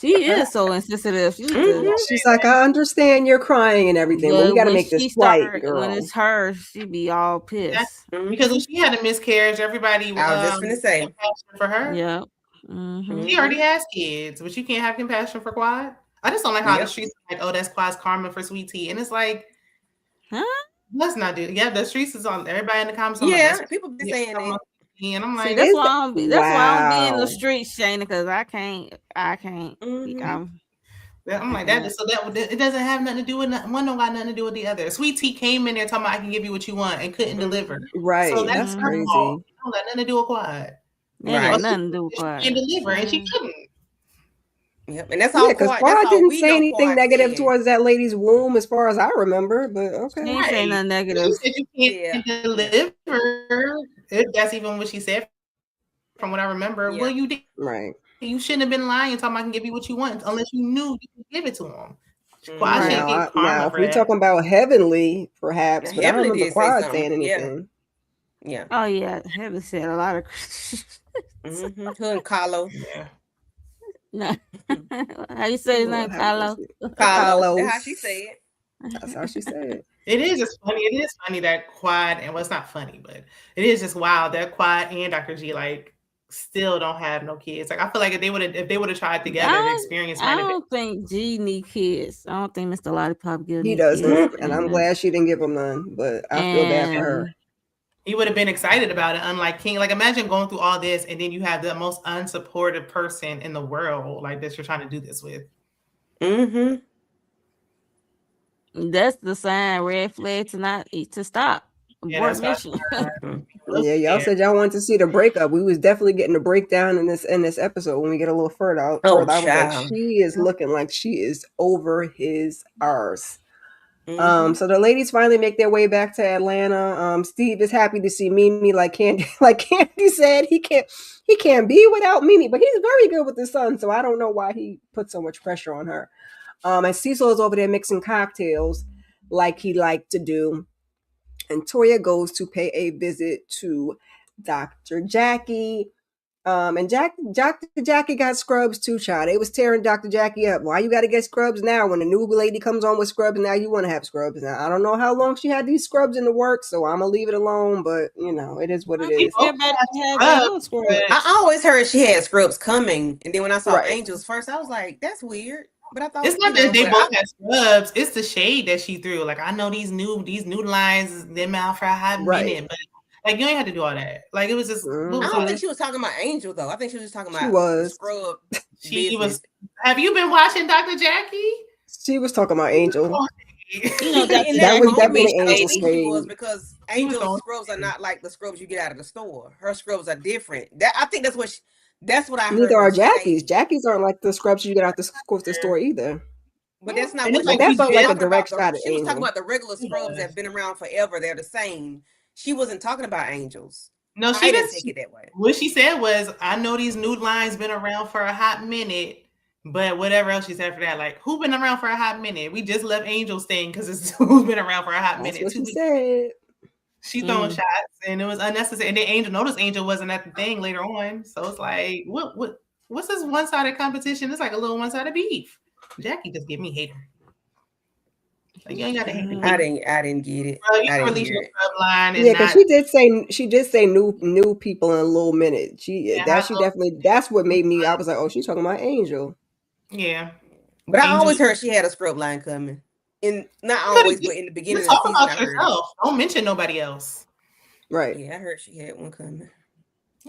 Speaker 3: She is so insensitive.
Speaker 1: She's like, I understand you're crying and everything, but we got to make this right, girl.
Speaker 3: When it's her, she be all pissed.
Speaker 4: Because when she had a miscarriage, everybody
Speaker 2: I was just gonna say
Speaker 4: for her.
Speaker 3: Yeah.
Speaker 4: She already has kids, but you can't have compassion for Quad. I just don't like how the streets are like, oh, that's Quad's karma for Sweet Tea, and it's like, let's not do it. Yeah, the streets is on everybody in the comments.
Speaker 2: Yeah, people be saying it.
Speaker 4: And I'm like,
Speaker 3: see, that's why I don't be in the streets, Shayna, because I can't.
Speaker 4: I'm like that. So that it doesn't have nothing to do with one. Don't got nothing to do with the other. Sweet Tea came in there talking about I can give you what you want and couldn't deliver.
Speaker 1: Right.
Speaker 4: So that's
Speaker 1: crazy.
Speaker 4: Her fault. It don't got nothing to do with Quad.
Speaker 3: Right. Nothing to do with Quad.
Speaker 4: She can deliver and she couldn't.
Speaker 2: Yep, and that's all.
Speaker 1: Because Quad didn't say anything negative towards that lady's womb, as far as I remember. But okay,
Speaker 3: she didn't say nothing negative.
Speaker 4: She said you can't deliver. That's even what she said. From what I remember, well, you did.
Speaker 1: Right.
Speaker 4: You shouldn't have been lying, talking I can give you what you want, unless you knew you could give it to him.
Speaker 1: Now, if we're talking about Heavenly, perhaps, but
Speaker 2: Heavenly
Speaker 1: I don't remember Quad saying anything.
Speaker 2: Yeah.
Speaker 3: Oh yeah, Heavenly said a lot of.
Speaker 2: Her and Carlo.
Speaker 4: Yeah.
Speaker 3: No. How you say his name? Carlo.
Speaker 2: Carlo. That's how she say it.
Speaker 1: That's how she said it.
Speaker 4: It is just funny. It is funny that Quad, and it's not funny, but it is just wild that Quad and Dr. G still don't have no kids. Like I feel like if they would have tried together, the experience.
Speaker 3: I don't think G need kids. I don't think Mr. Lollipop Gill.
Speaker 1: He doesn't, and I'm glad she didn't give him none. But I feel bad for her.
Speaker 4: He would have been excited about it, unlike King. Like imagine going through all this, and then you have the most unsupportive person in the world, like that you're trying to do this with.
Speaker 3: That's the sign, red flag to stop. Abort mission.
Speaker 1: Yeah, y'all said y'all wanted to see the breakup. We was definitely getting a breakdown in this episode when we get a little further out. I was like, she is looking like she is over his arse. So the ladies finally make their way back to Atlanta. Steve is happy to see Mimi. Like Candy said, he can't be without Mimi, but he's very good with his son, so I don't know why he put so much pressure on her. And Cecil is over there mixing cocktails like he liked to do. And Toya goes to pay a visit to Dr. Jackie. And Dr. Jackie got scrubs too, child. They was tearing Dr. Jackie up. Why you got to get scrubs now when the new lady comes on with scrubs? Now you want to have scrubs. Now I don't know how long she had these scrubs in the work, so I'm gonna leave it alone. But it is what it is.
Speaker 2: I always heard she had scrubs coming, and then when I saw Angels first, I was like, "That's weird." But I thought
Speaker 4: it's not that they both had scrubs. It's the shade that she threw. Like I know these new lines, them out for a hot minute, but. Like, you ain't had to do all that. Like, it was just...
Speaker 2: I don't think she was talking about Angel, though. I think she was just talking about
Speaker 1: the
Speaker 2: scrub
Speaker 4: She was... Have you been watching Dr. Jackie?
Speaker 1: She was talking about Angel.
Speaker 2: That was definitely Angel's was because Angel's scrubs are not like the scrubs you get out of the store. Her scrubs are different. I think that's what I heard.
Speaker 1: Neither are Jackie's. Jackie's aren't like the scrubs you get out the store either.
Speaker 2: But that's not
Speaker 1: what that felt like a direct shot at
Speaker 2: She was talking about the regular scrubs that have been around forever. They're the same. She wasn't talking about Angels.
Speaker 4: No, she didn't take it that way. What she said was, I know these new lines been around for a hot minute, but whatever else she said for that, like, who been around for a hot minute? We just left Angels thing because it's who's been around for a hot minute.
Speaker 1: That's what she said.
Speaker 4: She throwing shots, and it was unnecessary. And then Angel wasn't at the thing later on. So it's like, what's this one-sided competition? It's like a little one-sided beef. Jackie just give me hater. Like, you ain't got to hate
Speaker 2: I didn't get it.
Speaker 4: Bro, you I didn't hear it.
Speaker 1: Line because she did say new people in a little minute. That's what made me. I was like, oh, she's talking about Angel.
Speaker 4: Yeah,
Speaker 2: but I always heard she had a scrub line coming. Not always, but in the beginning of the season,
Speaker 4: about yourself. Don't mention nobody else.
Speaker 1: Right.
Speaker 2: Yeah, I heard she had one coming.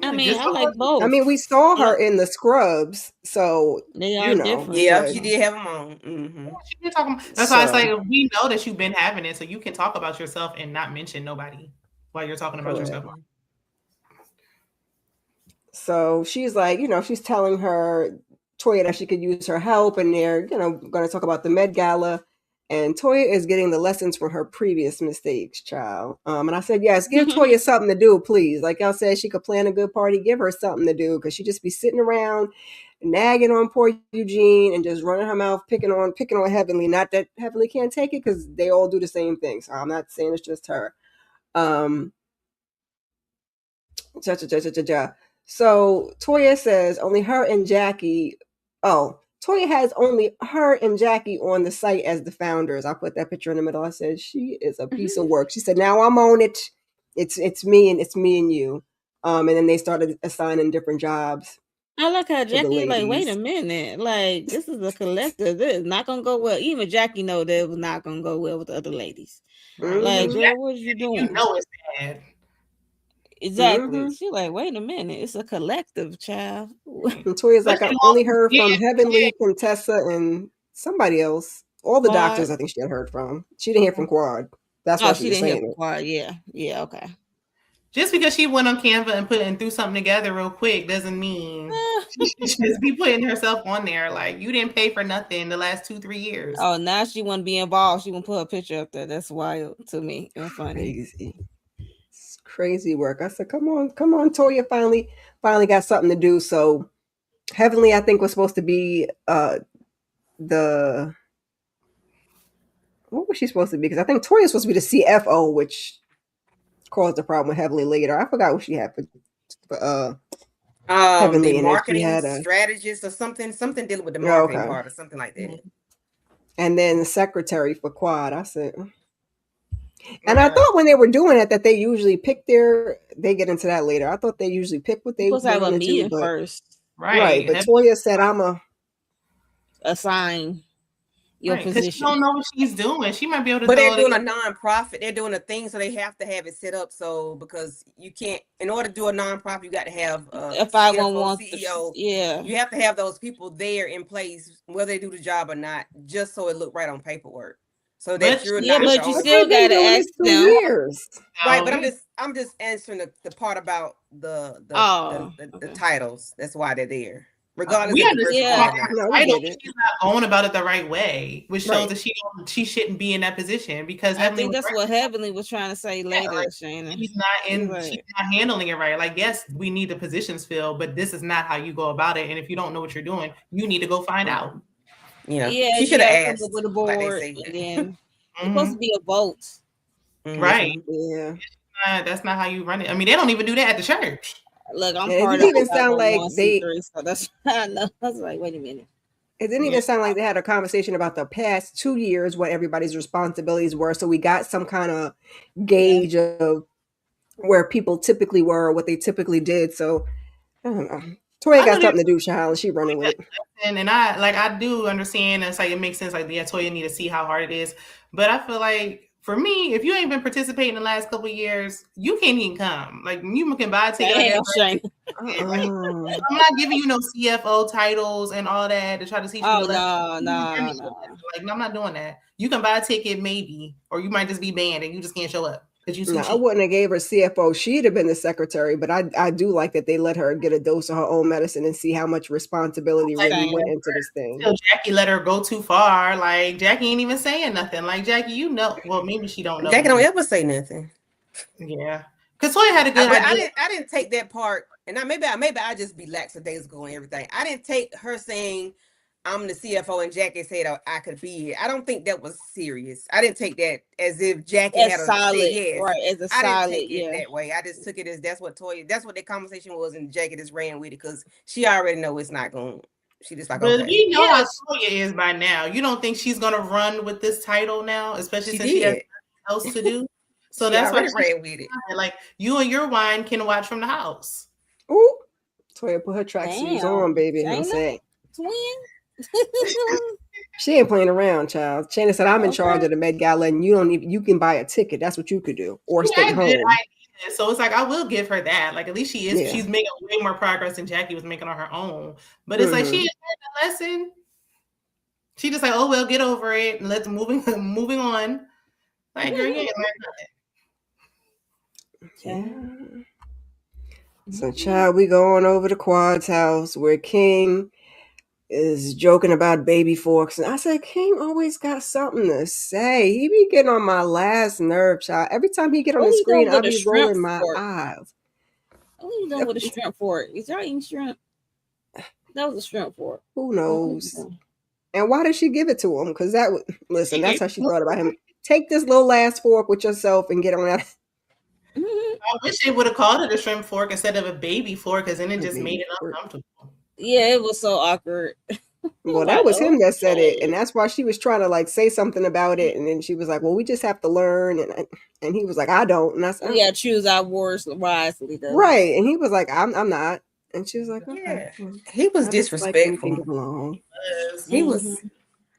Speaker 3: I mean, I like both.
Speaker 1: I mean, we saw her in the scrubs, so
Speaker 3: they are different.
Speaker 2: Yeah, she did have them on. Mm-hmm.
Speaker 4: She did talk about, that's why it's like we know that you've been having it, so you can talk about yourself and not mention nobody while you're talking about yourself.
Speaker 1: So she's like, she's telling her Toya that she could use her help, and they're going to talk about the Met Gala. And Toya is getting the lessons from her previous mistakes, child. And I said, yes, give Toya something to do, please. Like y'all said, she could plan a good party. Give her something to do because she just be sitting around nagging on poor Eugene and just running her mouth, picking on Heavenly. Not that Heavenly can't take it because they all do the same thing. So I'm not saying it's just her. So Toya says only her and Jackie. Oh. Toya has only her and Jackie on the site as the founders. I put that picture in the middle. I said, she is a piece of work. She said, now I'm on it. It's me and you. And then they started assigning different jobs.
Speaker 3: I like how Jackie like, wait a minute. Like, this is a collective. This is not going to go well. Even Jackie know that it was not going to go well with the other ladies. Mm-hmm. Like, girl, what are you doing?
Speaker 4: You know it's bad.
Speaker 3: Exactly. Mm-hmm. She's like, wait a minute, it's a collective, child.
Speaker 1: And Toya's like, I only heard from Heavenly, Contessa, and somebody else. All the doctors I think she had heard from. She didn't hear from Quad. That's why she didn't hear from
Speaker 3: Quad. Yeah, okay.
Speaker 4: Just because she went on Canva and threw something together real quick doesn't mean she should just be putting herself on there. Like, you didn't pay for nothing the last 2-3 years.
Speaker 3: Oh, now she want to be involved. She want to put her picture up there. That's wild to me. It's funny.
Speaker 1: Crazy work. I said, come on, Toya finally got something to do. So Heavenly, I think, was supposed to be what was she supposed to be? Because I think Toya's supposed to be the CFO, which caused a problem with Heavenly later. I forgot what she had for Heavenly,
Speaker 2: the marketing strategist or something dealing with the marketing part or something like that.
Speaker 1: And then the secretary for Quad. I said. And I thought when they were doing it that they usually pick they get into that later. I thought they usually pick what they
Speaker 3: want to do first.
Speaker 1: Right. But Toya said, I'm a
Speaker 3: assign your position.
Speaker 4: Because she don't know what she's doing. She might be able to
Speaker 2: But they're doing a nonprofit. They're doing a thing, so they have to have it set up. So because you can't, in order to do a nonprofit, you got to have a 511 CEO.
Speaker 3: Yeah.
Speaker 2: You have to have those people there in place, whether they do the job or not, just so it look right on paperwork. So that you're not.
Speaker 3: But you still gotta ask them.
Speaker 1: Years.
Speaker 2: Right, but I'm just answering the part about the titles. That's why they're there. Regardless of the
Speaker 4: she's not going about it the right way, which shows that she shouldn't be in that position because
Speaker 3: I think that's what Heavenly was trying to say later, Shayna.
Speaker 4: She's not handling it right. Like, yes, we need the positions filled, but this is not how you go about it. And if you don't know what you're doing, you need to go find out.
Speaker 2: Yeah, she should have asked
Speaker 3: with a board. And then it's supposed to be a vote,
Speaker 4: right?
Speaker 1: Yeah,
Speaker 4: that's not how you run it. I mean, they don't even do that at the church.
Speaker 3: Look, I'm
Speaker 1: And it
Speaker 3: part
Speaker 1: didn't
Speaker 3: of
Speaker 1: even
Speaker 3: the
Speaker 1: sound like
Speaker 3: 501c3, so that's I know. I was like, wait a minute.
Speaker 1: it didn't even sound like they had a conversation about the past 2 years, what everybody's responsibilities were. So we got some kind of gauge of where people typically were, or what they typically did. So I don't know. Toya got something to do, child, and she running with it.
Speaker 4: And I do understand. It's like it makes sense. Like, yeah, Toya need to see how hard it is. But I feel like for me, if you ain't been participating the last couple of years, you can't even come. Like, you can buy a ticket. Like, I'm not giving you no CFO titles and all that to try to teach you.
Speaker 3: Oh,
Speaker 4: no.
Speaker 3: Like,
Speaker 4: I'm not doing that. You can buy a ticket maybe, or you might just be banned and you just can't show up because you.
Speaker 1: No, I wouldn't have gave her CFO. She'd have been the secretary. But I do like that they let her get a dose of her own medicine and see how much responsibility really went into this thing.
Speaker 4: Until Jackie let her go too far. Like, Jackie ain't even saying nothing. Like, Jackie, you know, well, maybe she don't know.
Speaker 2: Jackie don't ever say nothing.
Speaker 4: Yeah, because Toya had a good idea.
Speaker 2: I didn't take that part, and maybe I just be lackadaisical and everything. I didn't take her saying I'm the CFO and Jackie said I could be here. I don't think that was serious. I didn't take that as if Jackie had a solid, yes.
Speaker 3: Right, as a solid,
Speaker 2: I didn't take it that way. I just took it as that's what the conversation was, and Jackie just ran with it because she already know it's not going. She just like,
Speaker 4: but
Speaker 2: okay.
Speaker 4: we know how Toya is by now. You don't think she's gonna run with this title now, especially since she has nothing else to do. So that's why she ran with it. Like, you and your wine can watch from the house.
Speaker 1: Ooh, Toya put her tracksuits on, baby. I'm saying.
Speaker 3: Twin.
Speaker 1: She ain't playing around, child. Shayna said, "I'm in charge of the Met Gala, and you can buy a ticket. That's what you could do, or stay home."
Speaker 4: So it's like, I will give her that. Like, at least she's making way more progress than Jackie was making on her own. But it's like she ain't learned a lesson. She just like, oh well, get over it and let's moving on. Like, girl, you ain't learned
Speaker 1: nothing. Yeah. So, child, we going over to Quad's house where King is joking about baby forks. And I said, King always got something to say. He be getting on my last nerve, child. Every time he get on the screen, I'll be rolling my eyes.
Speaker 3: What are you doing with a shrimp fork? Is y'all eating shrimp? That was a shrimp fork.
Speaker 1: Who knows? And why did she give it to him? Because that's how she thought about him. Take this little last fork with yourself and get on that.
Speaker 4: I wish they would have called it a shrimp fork instead of a baby fork, because then it just made it uncomfortable.
Speaker 3: Yeah, it was so awkward.
Speaker 1: Well, that was him that said it, and that's why she was trying to like say something about it, and then she was like, "Well, we just have to learn," and he was like, "I don't," and I said,
Speaker 3: "Yeah, choose our words wisely."
Speaker 1: Right, and he was like, "I'm not," and she was like, "Okay."
Speaker 2: Yeah, he was disrespectful.
Speaker 4: He was,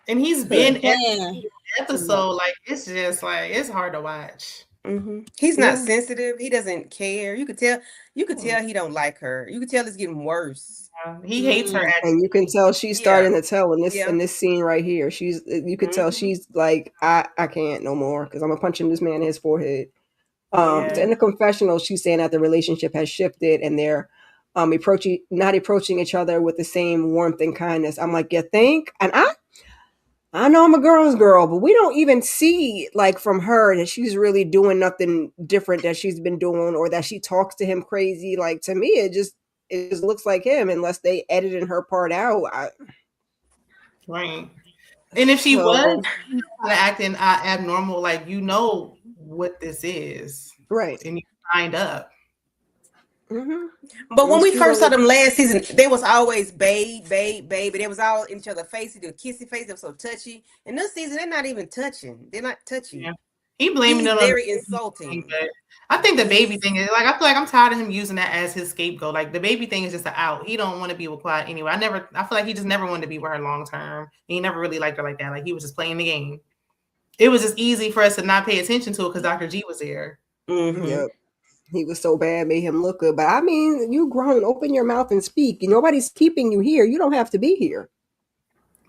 Speaker 4: and he's been every episode. Like, it's just like it's hard to watch.
Speaker 2: Mm-hmm. He's not sensitive. He doesn't care. You could tell he don't like her. You could tell it's getting worse.
Speaker 4: He hates her,
Speaker 1: and you can tell she's starting to tell in this scene right here. You could tell she's like, I can't no more because I'm gonna punch him this man in his forehead. So in the confessional, she's saying that the relationship has shifted and they're not approaching each other with the same warmth and kindness. I'm like, you think? And I know I'm a girl's girl, but we don't even see like from her that she's really doing nothing different that she's been doing or that she talks to him crazy. Like, to me, it just looks like him unless they edited her part out.
Speaker 4: Right. And if she was acting abnormal, like, you know what this is.
Speaker 1: Right.
Speaker 4: And you signed up.
Speaker 1: Mm-hmm.
Speaker 2: But when we first saw them last season, they was always babe. They was all in each other's faces. They were kissy face. They were so touchy. And this season, they're not even touching. They're not touching. Yeah.
Speaker 4: He blaming it
Speaker 2: very insulting.
Speaker 4: I think the baby thing is like, I feel like I'm tired of him using that as his scapegoat. Like, the baby thing is just an out. He don't want to be with Quad anyway. I feel like he just never wanted to be with her long term. He never really liked her like that. Like, he was just playing the game. It was just easy for us to not pay attention to it because Dr. G was there.
Speaker 1: Mm-hmm. Yep. He was so bad, made him look good. But I mean, you grown, open your mouth and speak. Nobody's keeping you here. You don't have to be here.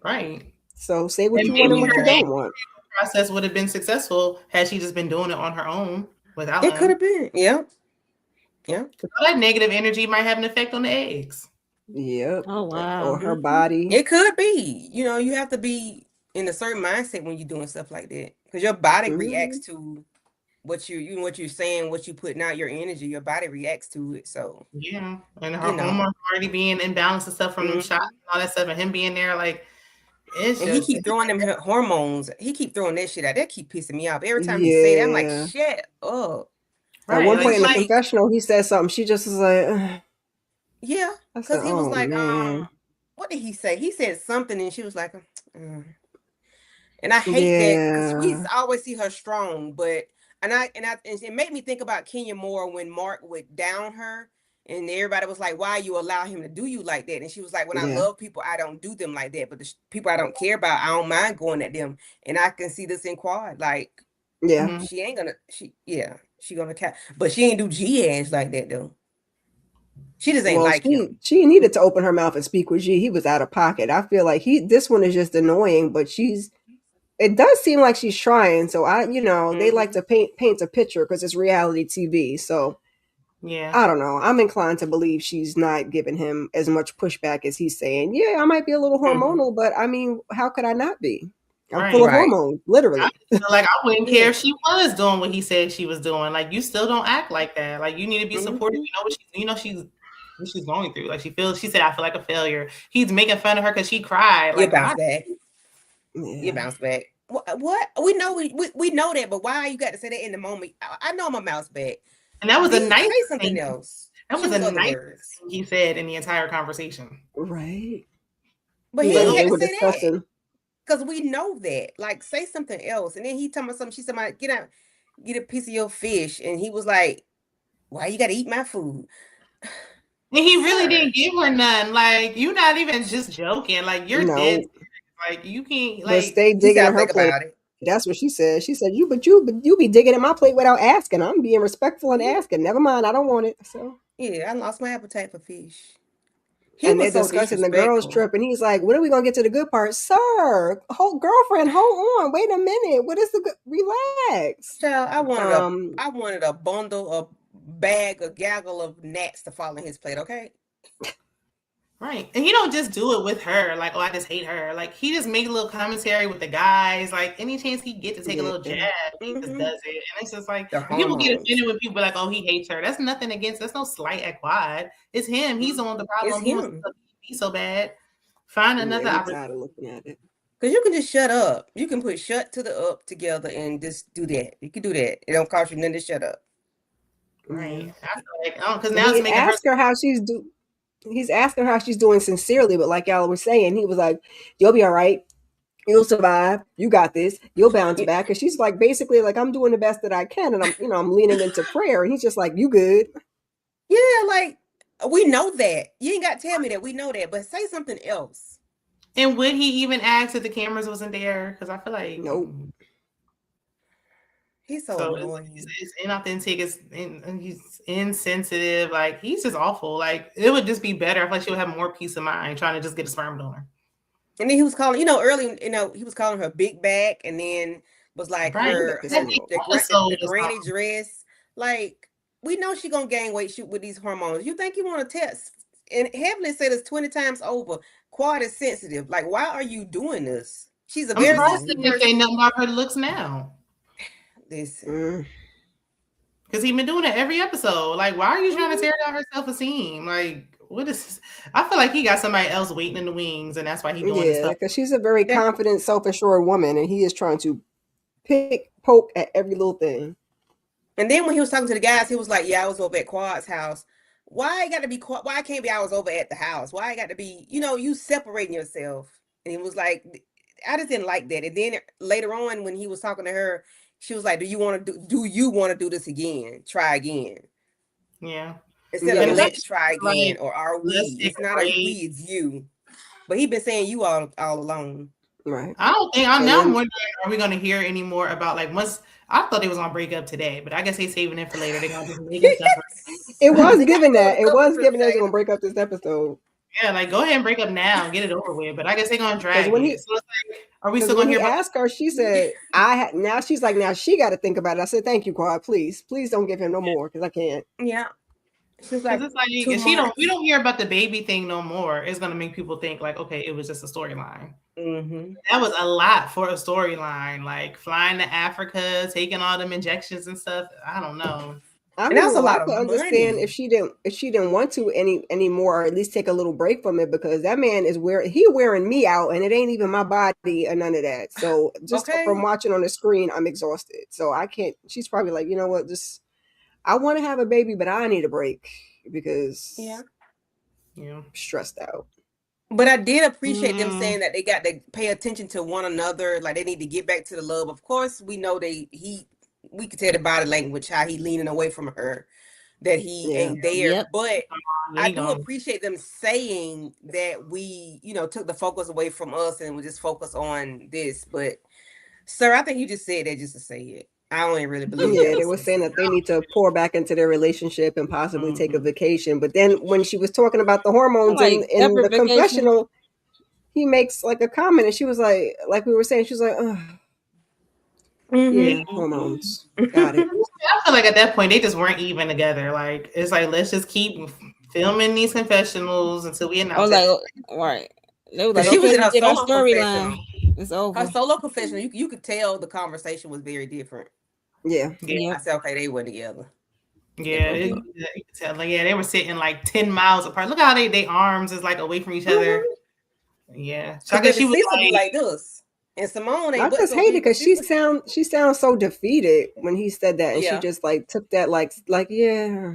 Speaker 4: Right.
Speaker 1: So say what you want and what you don't want.
Speaker 4: The process would have been successful had she just been doing it on her own without
Speaker 2: him. It could have been. Yeah. Yeah.
Speaker 4: Because all that negative energy might have an effect on the eggs.
Speaker 1: Yep.
Speaker 3: Oh, wow.
Speaker 1: Or her body.
Speaker 2: It could be. You know, you have to be in a certain mindset when you're doing stuff like that. Because your body reacts to what you're saying, what you putting out, your energy, your body reacts to it. So
Speaker 4: yeah, and her hormones already being imbalanced and stuff from them shots and all that stuff, and him being there, like, it's
Speaker 2: and he keep throwing them hormones. He keep throwing that shit out. That keep pissing me off every time he say that. I'm like, shit. Oh,
Speaker 1: at one point in the confessional, he said something. She just was like,
Speaker 2: Yeah,
Speaker 1: I
Speaker 2: because
Speaker 1: said,
Speaker 2: he was
Speaker 1: oh
Speaker 2: like,
Speaker 1: man.
Speaker 2: what did he say? He said something, and she was like, mm. And I hate that because we
Speaker 1: Yeah.
Speaker 2: always see her strong, but and it made me think about Kenya Moore when Mark would down her, and everybody was like, "Why you allow him to do you like that?" And she was like, "When I
Speaker 1: Yeah.
Speaker 2: love people, I don't do them like that, but the people I don't care about, I don't mind going at them." And I can see this in Quad, like,
Speaker 1: Yeah.
Speaker 4: Mhm.
Speaker 2: she ain't gonna, she gonna but she ain't do G ass like that though. She just ain't
Speaker 1: Well,
Speaker 2: like him.
Speaker 1: she needed to open her mouth and speak with G. He was out of pocket. I feel like this one is just annoying, but it does seem like she's trying. So they like to paint a picture because it's reality TV. So
Speaker 4: Yeah.
Speaker 1: I don't know. I'm inclined to believe she's not giving him as much pushback as he's saying. Yeah, I might be a little hormonal, but I mean, how could I not be? I'm full of
Speaker 4: Right.
Speaker 1: hormones, literally.
Speaker 4: I feel like I wouldn't care
Speaker 2: Yeah.
Speaker 4: if she was doing what he said she was doing. Like, you still don't act like that. Like, you need to be supportive. You know what she's going through. Like, she said, I feel like a failure. He's making fun of her because she cried.
Speaker 2: You
Speaker 4: Like,
Speaker 2: bounce
Speaker 4: why?
Speaker 2: back.
Speaker 1: Yeah.
Speaker 2: You bounce back. What? We know we know that, but why you got to say that in the moment? I know I'm a mouse back.
Speaker 4: And that was a nice
Speaker 2: Say
Speaker 4: thing.
Speaker 2: something else.
Speaker 4: That was
Speaker 2: Choose
Speaker 4: a
Speaker 2: other
Speaker 4: nice
Speaker 2: words.
Speaker 4: thing he said in the entire conversation.
Speaker 1: Right.
Speaker 2: But he
Speaker 1: Yeah,
Speaker 2: ain't
Speaker 1: they
Speaker 2: had to
Speaker 1: were
Speaker 2: say that
Speaker 1: discussing.
Speaker 2: because we know that. Like, say something else. And then he told me something. She said, get out, get a piece of your fish." And he was like, "Why you got to eat my food?"
Speaker 4: And he really
Speaker 2: Sir.
Speaker 4: didn't give her none. Like, you're not even just joking. Like, you're dead.
Speaker 1: No,
Speaker 4: Like, you can't,
Speaker 1: but
Speaker 4: like,
Speaker 1: stay
Speaker 2: He
Speaker 1: digging
Speaker 2: said, "I'll
Speaker 1: at her
Speaker 2: think
Speaker 1: plate.
Speaker 2: about it."
Speaker 1: That's what she said. She said, you be digging at my plate without asking. I'm being respectful and asking. Never mind, I don't want it." So,
Speaker 2: Yeah, I lost my appetite for fish. He
Speaker 1: and they're
Speaker 2: was so
Speaker 1: discussing the girls
Speaker 2: disrespectful.
Speaker 1: trip, and he's like, "When are we gonna get to the good part, sir? Hold, girlfriend, hold on, wait a minute. What is the good? Relax."
Speaker 2: Child,
Speaker 1: Um,
Speaker 2: I wanted a bundle, a bag, a gaggle of gnats to fall in his plate. Okay.
Speaker 4: right. And he don't just do it with her, like, oh, I just hate her. Like, he just make a little commentary with the guys. Like, any chance he get to take a
Speaker 1: yeah,
Speaker 4: little jab, he just does it. And it's just like,
Speaker 2: The
Speaker 4: and people get
Speaker 2: hormones.
Speaker 4: offended when people like, oh, he hates her. That's nothing against, that's no slight at Quad. It's him. He's on the
Speaker 2: It's
Speaker 4: problem. He wants
Speaker 2: him.
Speaker 4: to be so bad. Find
Speaker 1: yeah,
Speaker 4: another
Speaker 1: we
Speaker 4: opportunity.
Speaker 1: tired of looking at it.
Speaker 2: Because you can just shut up. You can put shut to the up together and just do that. You can do that. It don't cost you nothing to shut up.
Speaker 1: Yeah,
Speaker 4: Right. I feel like, oh, because
Speaker 1: and
Speaker 4: now it's making her.
Speaker 1: He's asking her how she's doing sincerely, but like y'all were saying, he was like, "You'll be all right. You'll survive. You got this. You'll bounce
Speaker 2: Yeah,
Speaker 1: back." And she's like, basically, like, "I'm doing the best that I can," and I'm leaning into prayer. And he's just like, "You good?"
Speaker 2: yeah, like, we know that. You ain't got to tell me that. We know that. But say something else.
Speaker 4: And would he even ask if the cameras wasn't there? Because I feel like
Speaker 1: Nope.
Speaker 2: He's so
Speaker 4: so
Speaker 2: annoying.
Speaker 4: it's inauthentic. And he's insensitive. Like, he's just awful. Like, it would just be better. I feel like she would have more peace of mind trying to just get a sperm donor.
Speaker 2: And then he was calling, early, he was calling her big back, and then was like
Speaker 4: Right.
Speaker 2: her
Speaker 1: That
Speaker 2: the granny dress. Like, we know she gonna gain weight shoot with these hormones. You think you want to test? And Heavenly said it's 20 times over. Quad is sensitive. Like, why are you doing this? She's a
Speaker 4: I'm
Speaker 2: very
Speaker 4: surprised
Speaker 2: sensitive
Speaker 4: they say
Speaker 2: person.
Speaker 4: nothing about her looks now.
Speaker 2: Listen.
Speaker 4: Because he's been doing it every episode. Like, why are you trying to tear down her self-esteem? Like, what is this? I feel like he got somebody else waiting in the wings, and that's why he's doing this
Speaker 1: Yeah,
Speaker 4: stuff.
Speaker 1: because she's a very
Speaker 2: Yeah.
Speaker 1: confident, self-assured woman, and he is trying to poke at every little thing.
Speaker 2: And then when he was talking to the guys, he was like, "Yeah, I was over at Quad's house. Why I got to be? Why can't be? I was over at the house. Why I got to be? You separating yourself." And he was like, "I just didn't like that." And then later on, when he was talking to her, she was like, "Do you want to do? Do you want to do this again? Try again."
Speaker 4: Yeah.
Speaker 2: Instead
Speaker 1: Yeah.
Speaker 2: of let's try again,
Speaker 4: Like,
Speaker 2: or are we?
Speaker 4: let's take
Speaker 2: It's
Speaker 4: a
Speaker 2: not a we,
Speaker 4: break.
Speaker 2: it's you. But he been saying you all alone.
Speaker 1: Right.
Speaker 4: I don't think
Speaker 1: And
Speaker 4: now I'm
Speaker 1: then
Speaker 4: wondering, are we gonna hear any more about, like, once I thought they was gonna break up today, but I guess they saving it for later. They're gonna just making stuff up.
Speaker 1: it was
Speaker 2: They gotta
Speaker 1: given
Speaker 2: go on
Speaker 1: that
Speaker 2: a
Speaker 1: it
Speaker 2: couple
Speaker 1: was
Speaker 2: trips,
Speaker 1: given that they're gonna
Speaker 2: Shayna.
Speaker 1: break up this episode.
Speaker 4: Yeah, like, go ahead and break up now, get it over with. But I guess they're gonna
Speaker 1: Because
Speaker 4: drag it. So it's like, are we still
Speaker 1: when
Speaker 4: gonna
Speaker 1: he
Speaker 4: hear about
Speaker 1: asked her, she said, now she's like, now she got to think about it. I said, thank you, Quad. Please don't give him no more because I can't.
Speaker 2: Yeah. She's
Speaker 4: because
Speaker 2: like
Speaker 4: it's like,
Speaker 2: 2
Speaker 4: if
Speaker 2: months.
Speaker 4: we don't hear about the baby thing no more, it's gonna make people think like, okay, it was just a storyline.
Speaker 2: Mm-hmm.
Speaker 4: That was a lot for a storyline, like flying to Africa, taking all them injections and stuff. I don't know.
Speaker 1: I
Speaker 2: And that's
Speaker 1: mean,
Speaker 2: a
Speaker 1: well, I
Speaker 2: lot of
Speaker 1: could understand
Speaker 2: money.
Speaker 1: if she didn't want to anymore, or at least take a little break from it, because that man is wearing me out, and it ain't even my body or none of that. So just
Speaker 2: Okay.
Speaker 1: from watching on the screen, I'm exhausted. So I can't. She's probably like, you know what, just I want to have a baby, but I need a break because
Speaker 2: Yeah.
Speaker 1: stressed out.
Speaker 2: But I did appreciate them saying that they got to pay attention to one another. Like they need to get back to the love. Of course, we know we could tell the body language how he leaning away from her, that he ain't there.
Speaker 3: Yep.
Speaker 2: But I do appreciate them saying that we, took the focus away from us and we just focus on this. But sir, I think you just said that just to say it. I don't even really believe.
Speaker 1: Yeah, they were saying that they need to pour back into their relationship and possibly take a vacation. But then when she was talking about the hormones in the confessional, he makes like a comment, and she was like we were saying, she was like, "Ugh, yeah, hormones, got it."
Speaker 4: I feel like at that point they just weren't even together. Like it's like let's just keep filming these confessionals until we announce it.
Speaker 3: Right. They was like,
Speaker 2: she was in her
Speaker 3: solo
Speaker 2: storyline.
Speaker 3: It's over.
Speaker 2: Her solo confessional, you could tell the conversation was very different.
Speaker 1: Yeah.
Speaker 2: I said, okay, they went together.
Speaker 4: Yeah, you could tell. Like, they were sitting like 10 miles apart. Look how they arms is like away from each other. Yeah,
Speaker 2: so I guess she was like this. And Simone ain't.
Speaker 1: I just hate it because she sounds so defeated when he said that, and she just like took that like yeah.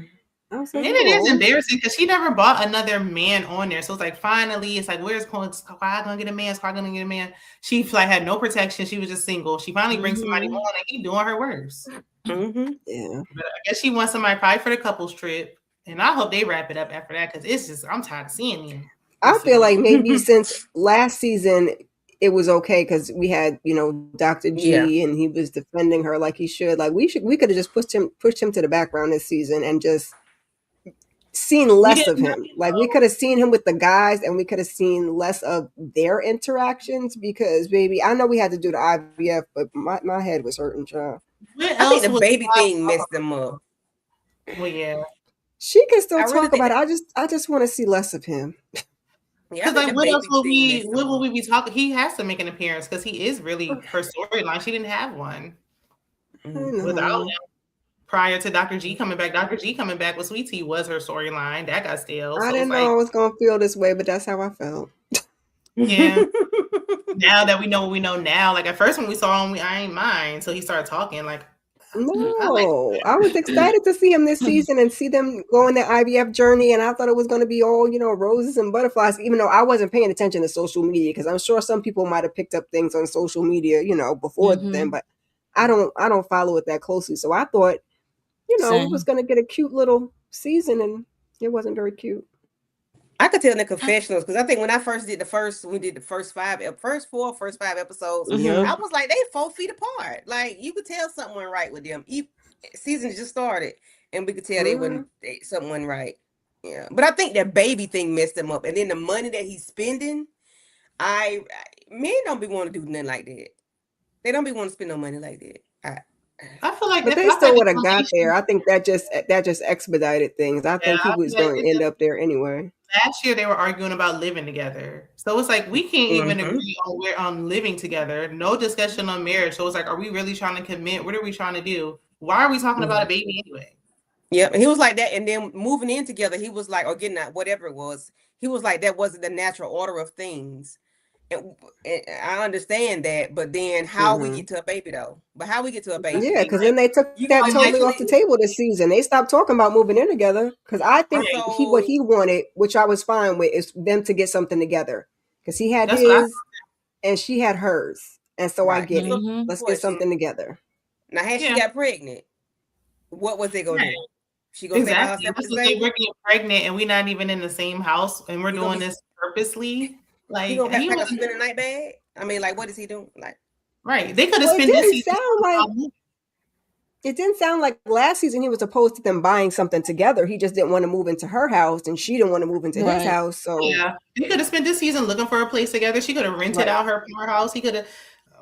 Speaker 1: I was like,
Speaker 4: and it is embarrassing because she never bought another man on there. So it's like finally, it's like where's Squad gonna get a man? Squad gonna get a man? She like had no protection. She was just single. She finally brings somebody on, and he doing her worst.
Speaker 1: Yeah,
Speaker 4: but I guess she wants somebody probably for the couples trip, and I hope they wrap it up after that because it's just I'm tired of seeing him.
Speaker 1: I feel like maybe since last season it was okay because we had Dr. G and he was defending her like he should. Like we could have just pushed him to the background this season and just seen less of him. Like we could have seen him with the guys and we could have seen less of their interactions because baby, I know we had to do the IVF, but my head was hurting, child.
Speaker 2: I think the baby thing messed them up.
Speaker 4: Well, yeah.
Speaker 1: She can still talk about it. I just want to see less of him.
Speaker 4: Because like what else will we be talking? He has to make an appearance because he is really her storyline. She didn't have one without him. Prior to Dr. G coming back, Dr. G coming back with Sweet Tea was her storyline. That got stale.
Speaker 1: I didn't know I was gonna feel this way, but that's how I felt.
Speaker 4: Yeah. Now that we know what we know now, like at first when we saw him, I ain't mind. So he started talking like.
Speaker 1: No, I was excited to see him this season and see them go on their IVF journey, and I thought it was going to be all roses and butterflies. Even though I wasn't paying attention to social media, because I'm sure some people might have picked up things on social media, before then. But I don't follow it that closely, so I thought, it was going to get a cute little season, and it wasn't very cute.
Speaker 2: I could tell in the confessionals because I think when I first did we did the first five episodes. I was like, they 4 feet apart. Like you could tell something went right with them. Season just started, and we could tell something went right. Yeah, but I think that baby thing messed them up, and then the money that he's spending, men don't be want to do nothing like that. They don't be want to spend no money like that.
Speaker 4: I feel like,
Speaker 1: but they still would have got there. I think that just expedited things. I think he was going to end up there anyway.
Speaker 4: Last year they were arguing about living together, so it's like we can't even agree on living together. No discussion on marriage. So it's like, are we really trying to commit? What are we trying to do? Why are we talking about a baby anyway?
Speaker 2: Yeah, he was like that, and then moving in together, he was like, or getting that, whatever it was, he was like that wasn't the natural order of things. And I understand that, but then how we get to a baby though? But how we get to a baby?
Speaker 1: Yeah, because then they took that totally off the table this season. They stopped talking about moving in together because I think what he wanted, which I was fine with, is them to get something together because he had his and she had hers, and so I get it. Let's get something together.
Speaker 2: Now, had she got pregnant, what was they gonna do? She gonna say herself to say
Speaker 4: we're getting pregnant and we're not even in the same house and we're doing this purposely. Like
Speaker 2: he gonna pack a spinning night bag? I mean, like, what is he doing? Like,
Speaker 4: right? They could have spent this season.
Speaker 1: It didn't sound like last season he was opposed to them buying something together. He just didn't want to move into her house, and she didn't want to move into his house. So
Speaker 4: yeah, he could have spent this season looking for a place together. She could have rented out her house. He could have.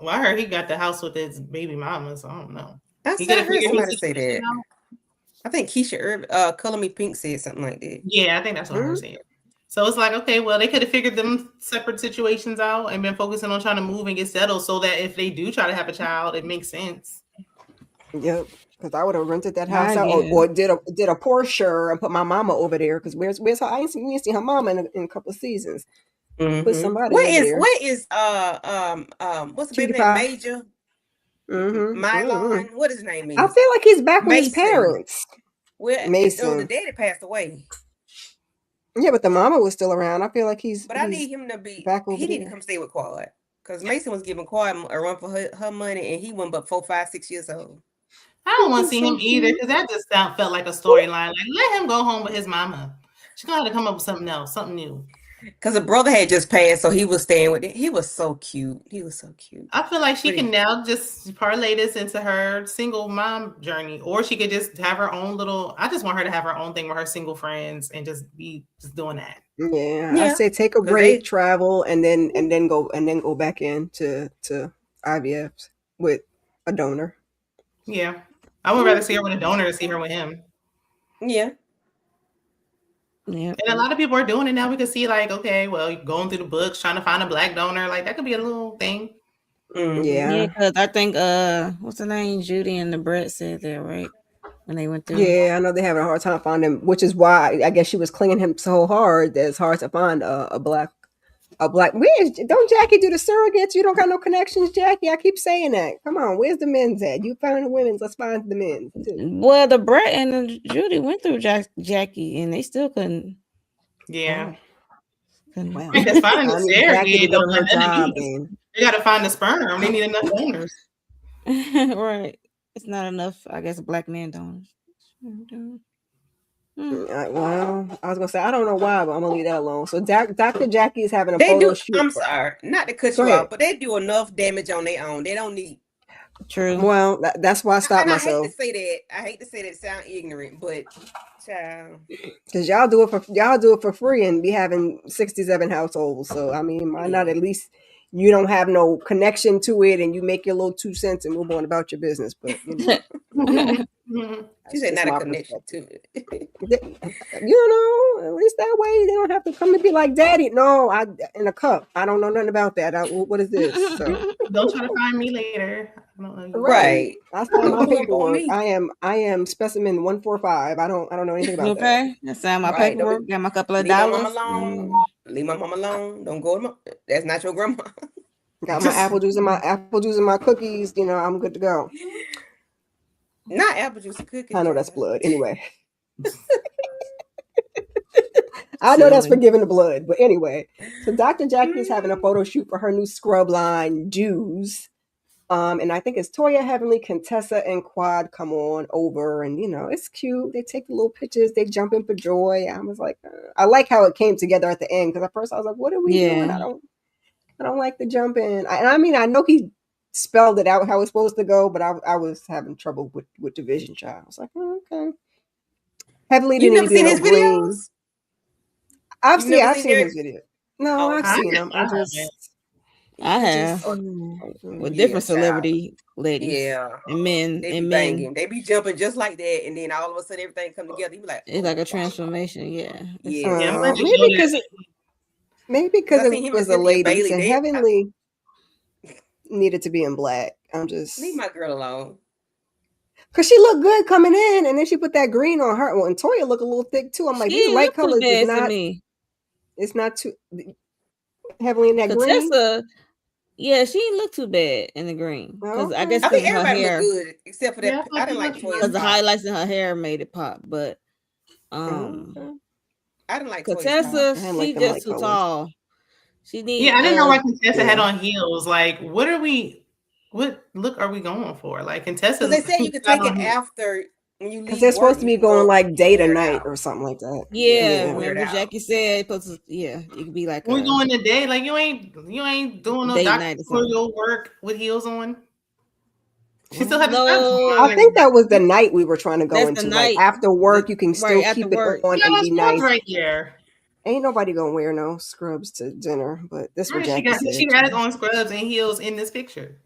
Speaker 4: Well, I heard he got the house with his baby mama, so I don't know.
Speaker 2: I heard somebody say that. I think Keisha Color Me Pink said something like that.
Speaker 4: Yeah, I think that's what I was saying. So it's like, okay, well, they could have figured them separate situations out and been focusing on trying to move and get settled so that if they do try to have a child, it makes sense.
Speaker 1: Yep, because I would have rented that house out or did a Porsche and put my mama over there. Because where's her? We ain't seen her mama in a couple of seasons. Put somebody
Speaker 2: where is what's the baby name? Major? Mylon. What his name is?
Speaker 1: I feel like he's back with his parents.
Speaker 2: Well,
Speaker 1: Mason.
Speaker 2: The daddy passed away.
Speaker 1: Yeah, but the mama was still around. I feel like
Speaker 2: But I need him to be.
Speaker 1: back over
Speaker 2: He need to
Speaker 1: there.
Speaker 2: come stay with Quad because Mason was giving Quad a run for her money, and he wasn't but 4, 5, 6 years old.
Speaker 4: I don't want to see him either because that just felt like a storyline. Like, let him go home with his mama. She's gonna have to come up with something else, something new.
Speaker 2: Because the brother had just passed, so he was staying with it. He was so cute. He was so cute.
Speaker 4: I feel like she can now just parlay this into her single mom journey, or she could just have her own little. I just want her to have her own thing with her single friends and just be just doing that.
Speaker 1: Yeah, I say take a break, travel, and then go back into IVF with a donor.
Speaker 4: Yeah, I would rather see her with a donor than see her with him.
Speaker 2: Yeah.
Speaker 3: Yeah.
Speaker 4: And a lot of people are doing it now. We can see like, okay, well, going through the books, trying to find a black donor, like that could be a little thing.
Speaker 1: Yeah.
Speaker 3: Yeah, because I think what's the name? Judy and the Brett said that, right? When they went through.
Speaker 1: Yeah, I know they're having a hard time finding him, which is why I guess she was clinging him so hard that it's hard to find a black. Don't Jackie do the surrogates? You don't got no connections, Jackie. I keep saying that. Come on, where's the men's at? You found the women's, let's find the men's too.
Speaker 3: Well, the Brett and the Judy went through Jackie, and they still couldn't.
Speaker 4: Yeah.
Speaker 1: Well,
Speaker 4: because finding the surrogate don't
Speaker 1: her job.
Speaker 4: They got to find the sperm. They need enough donors.
Speaker 3: Right. It's not enough, I guess, black man donors.
Speaker 1: Well, I was gonna say I don't know why, but I'm gonna leave that alone. So Dr. Jackie is having a photo shoot.
Speaker 2: I'm sorry, not to cut you off, but they do enough damage on their own. They don't need.
Speaker 3: True.
Speaker 1: Well, that's why I stopped myself.
Speaker 2: I hate to say that. I hate to say that. Sound ignorant, but child.
Speaker 1: Because y'all do it for free and be having 67 households. So I mean, why not at least you don't have no connection to it and you make your little 2 cents and move on about your business. But you know.
Speaker 2: She said not a connection to it.
Speaker 1: You know, at least that way they don't have to come and be like, Daddy, no, I in a cup. I don't know nothing about that. What is this? So
Speaker 4: don't try to find me later. I don't know.
Speaker 2: Right.
Speaker 1: I signed my paperwork. I am specimen 145. I don't know anything about that.
Speaker 3: Okay. I signed my paperwork, got my couple of dollars.
Speaker 2: Leave my mom alone. Don't go to that's not your grandma.
Speaker 1: Got my apple juice and my cookies, you know, I'm good to go.
Speaker 2: Not apple juice and cookies.
Speaker 1: I know that's blood. Anyway. I know that's for giving the blood. But anyway. So Dr. Jackie is having a photo shoot for her new scrub line, Jews. And I think it's Toya, Heavenly, Contessa, and Quad come on over. And, you know, it's cute. They take the little pictures. They jump in for joy. I was like, I like how it came together at the end. Because at first I was like, what are we doing? I don't like the jump in. I mean, I know he spelled it out how it's supposed to go, but I was having trouble with Division Child. I was like, oh, okay. Heavenly didn't even
Speaker 2: seen his videos?
Speaker 1: I've seen his video. No, I've seen them.
Speaker 3: I have with different celebrity ladies, and men,
Speaker 2: banging. They be jumping just like that, and then all of a sudden everything come together. You be like,
Speaker 3: it's like a transformation. Yeah.
Speaker 1: Maybe because it was a lady. So Heavenly needed to be in black. I'm just
Speaker 2: leave my girl alone.
Speaker 1: Cause she looked good coming in, and then she put that green on her. Well, and Toya look a little thick too. I'm like, these light colors is not. It's not too Heavenly in that green.
Speaker 3: Yeah, she didn't look too bad in the green. Because I guess
Speaker 2: think
Speaker 3: her hair,
Speaker 2: looked good except for that. I didn't like Toya's
Speaker 3: because the highlights in her hair made it pop. But
Speaker 2: I didn't like
Speaker 3: Contessa. She just too tall. She needs.
Speaker 4: Yeah, I didn't know why Contessa had on heels. Like, what look are we going for? Like Contessa.
Speaker 2: Because they said you could take it after.
Speaker 1: Because they're supposed to be going like day to night or something like that.
Speaker 3: Yeah, remember Jackie said, it could be like
Speaker 4: we're going to day. Like you ain't doing no doctoral work with heels on. She still had
Speaker 1: I think that was the night we were trying to go into. Like after work, you can still keep it on and be nice.
Speaker 4: Right there.
Speaker 1: Ain't nobody gonna wear no scrubs to dinner, but this was Jackie said.
Speaker 4: She had on scrubs and heels in this picture.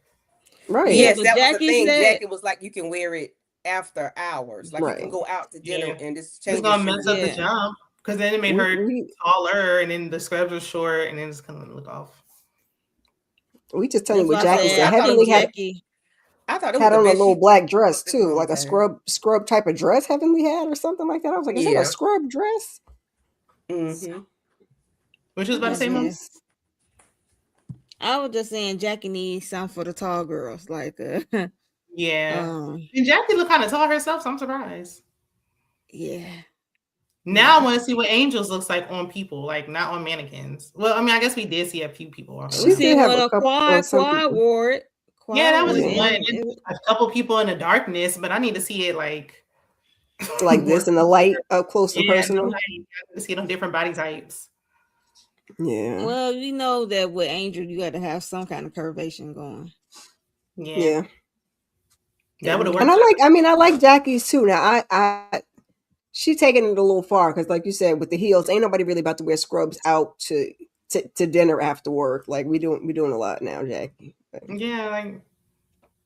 Speaker 1: Right.
Speaker 2: Yes, that was the thing. Jackie was like, you can wear it after hours, like you can go out to dinner and just change.
Speaker 4: It's gonna mess up the jump because then it made her taller, and then the scrubs were short, and then it's gonna look off.
Speaker 1: We just telling you what Jackie said. Heavenly had on a little black dress too, like a scrub type of dress. Heavenly had or something like that. I was like, is that a scrub dress?
Speaker 2: Mm-hmm.
Speaker 4: Which was about to say, Mom?
Speaker 3: I was just saying Jackie needs something for the tall girls, like.
Speaker 4: Yeah, and Jackie looked kind of tall herself, so I'm surprised.
Speaker 3: Yeah,
Speaker 4: Now I want to see what Angels looks like on people, like not on mannequins. Well, I mean, I guess we did see a few people on her.
Speaker 3: We did
Speaker 1: have
Speaker 3: one
Speaker 1: a
Speaker 3: on
Speaker 1: couple
Speaker 3: Quad.
Speaker 1: some
Speaker 3: Quad
Speaker 1: people.
Speaker 3: wore it.
Speaker 4: Yeah, that was
Speaker 1: Yeah.
Speaker 4: one. A couple people in the darkness, but I need to see it like
Speaker 1: this in the light up close and personal.
Speaker 4: I need to see it on different body types.
Speaker 1: Yeah.
Speaker 3: Well, you know that with Angel, you got to have some kind of curvation going.
Speaker 1: Yeah.
Speaker 4: That would have worked.
Speaker 1: And I like Jackie's too. Now she taking it a little far because, like you said, with the heels, ain't nobody really about to wear scrubs out to dinner after work. Like we doing a lot now, Jackie. But
Speaker 4: yeah, like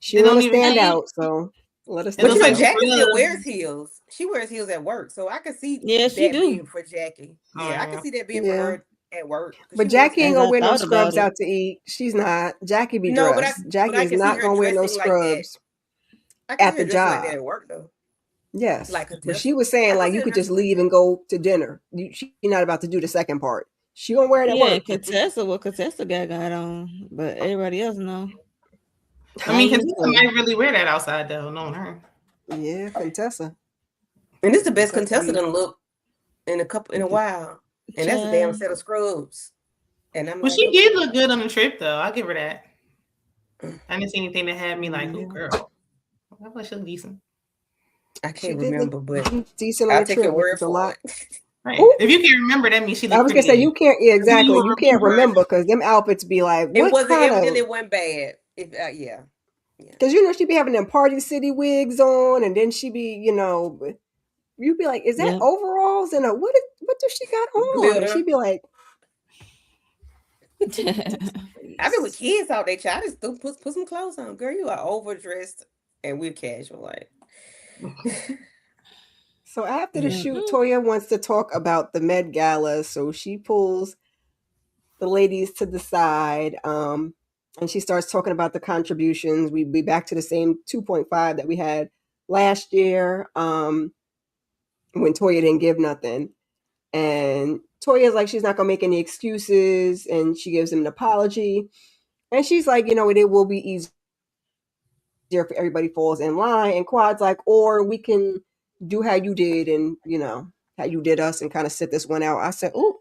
Speaker 1: she want to stand out, so let us.
Speaker 2: But you know, Jackie still wears heels. She wears heels at work, so I can see
Speaker 3: that
Speaker 2: being for Jackie. Yeah, I can see that being for her at work.
Speaker 1: But Jackie ain't gonna wear no scrubs out to eat. She's not. Jackie be dressed. Jackie is not gonna wear no scrubs at the job.
Speaker 2: Like that at work though.
Speaker 1: Yes, but she was saying like you could just leave and go to dinner. She's not about to do the second part. She gonna wear it at work.
Speaker 3: Contessa got on, but everybody else no.
Speaker 4: I mean, Contessa might really wear that outside though, knowing her.
Speaker 1: Yeah, Contessa.
Speaker 2: And this is the best Contessa done look in a while. And that's a damn set of scrubs. And I'm
Speaker 4: she did look good on the trip though. I'll give her that. I didn't see anything that had me like, oh girl. I feel like she looked decent.
Speaker 2: I can't remember, but
Speaker 1: decent.
Speaker 2: I'll take your word for it.
Speaker 4: Right. If you can remember, that means she looked
Speaker 1: I was gonna say you can't. Yeah, exactly. You can't remember because them outfits be like.
Speaker 2: It wasn't bad. Yeah.
Speaker 1: Because she be having them Party City wigs on, and then she be, you'd be like, "Is that overalls?" And what does she got on? And she'd be like,
Speaker 2: "I've been with kids all day, child. I just put some clothes on, girl. You are overdressed, and we're casual, like."
Speaker 1: So after the shoot, Toya wants to talk about the Met Gala, so she pulls the ladies to the side. And she starts talking about the contributions. We be back to the same 2.5 that we had last year when Toya didn't give nothing. And Toya's like, she's not going to make any excuses. And she gives him an apology. And she's like, it will be easier if everybody falls in line. And Quad's like, or we can do how you did and, how you did us and kind of sit this one out. I said, ooh.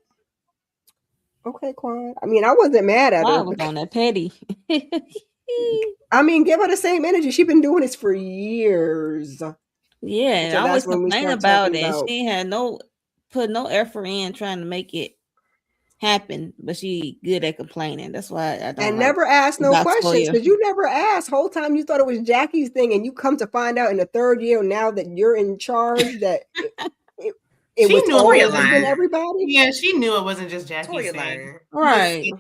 Speaker 1: Okay, Quad. I mean, I wasn't mad at her.
Speaker 3: I was on that petty.
Speaker 1: I mean, give her the same energy. She's been doing this for years.
Speaker 3: Yeah, so I always complain about it. She had put no effort in trying to make it happen, but she good at complaining. That's why I don't.
Speaker 1: And never ask no questions because you never asked. Whole time you thought it was Jackie's thing, and you come to find out in the third year now that you're in charge that. It was Toya lying. Everybody.
Speaker 4: Yeah, she knew it wasn't just Jackie's thing.
Speaker 3: Right.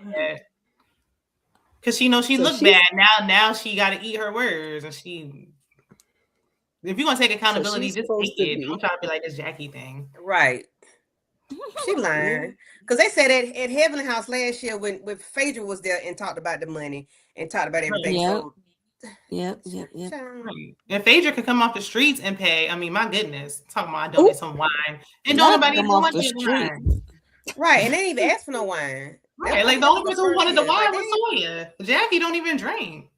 Speaker 4: Because she knows she looked bad. Now she got to eat her words. And she... If you're going to take accountability, just take it. Don't try to be like this Jackie thing.
Speaker 2: Right. She lying. Because they said at Heavenly House last year when Phaedra was there and talked about the money and talked about everything.
Speaker 3: Yep.
Speaker 2: So,
Speaker 3: Yep.
Speaker 4: If Phaedra could come off the streets and pay, I mean, my goodness, talking about I donate some wine, and don't nobody even want the wine.
Speaker 2: Right, and they didn't even ask for no wine.
Speaker 4: Right, like the only person who wanted the wine was Toya. Jackie don't even drink.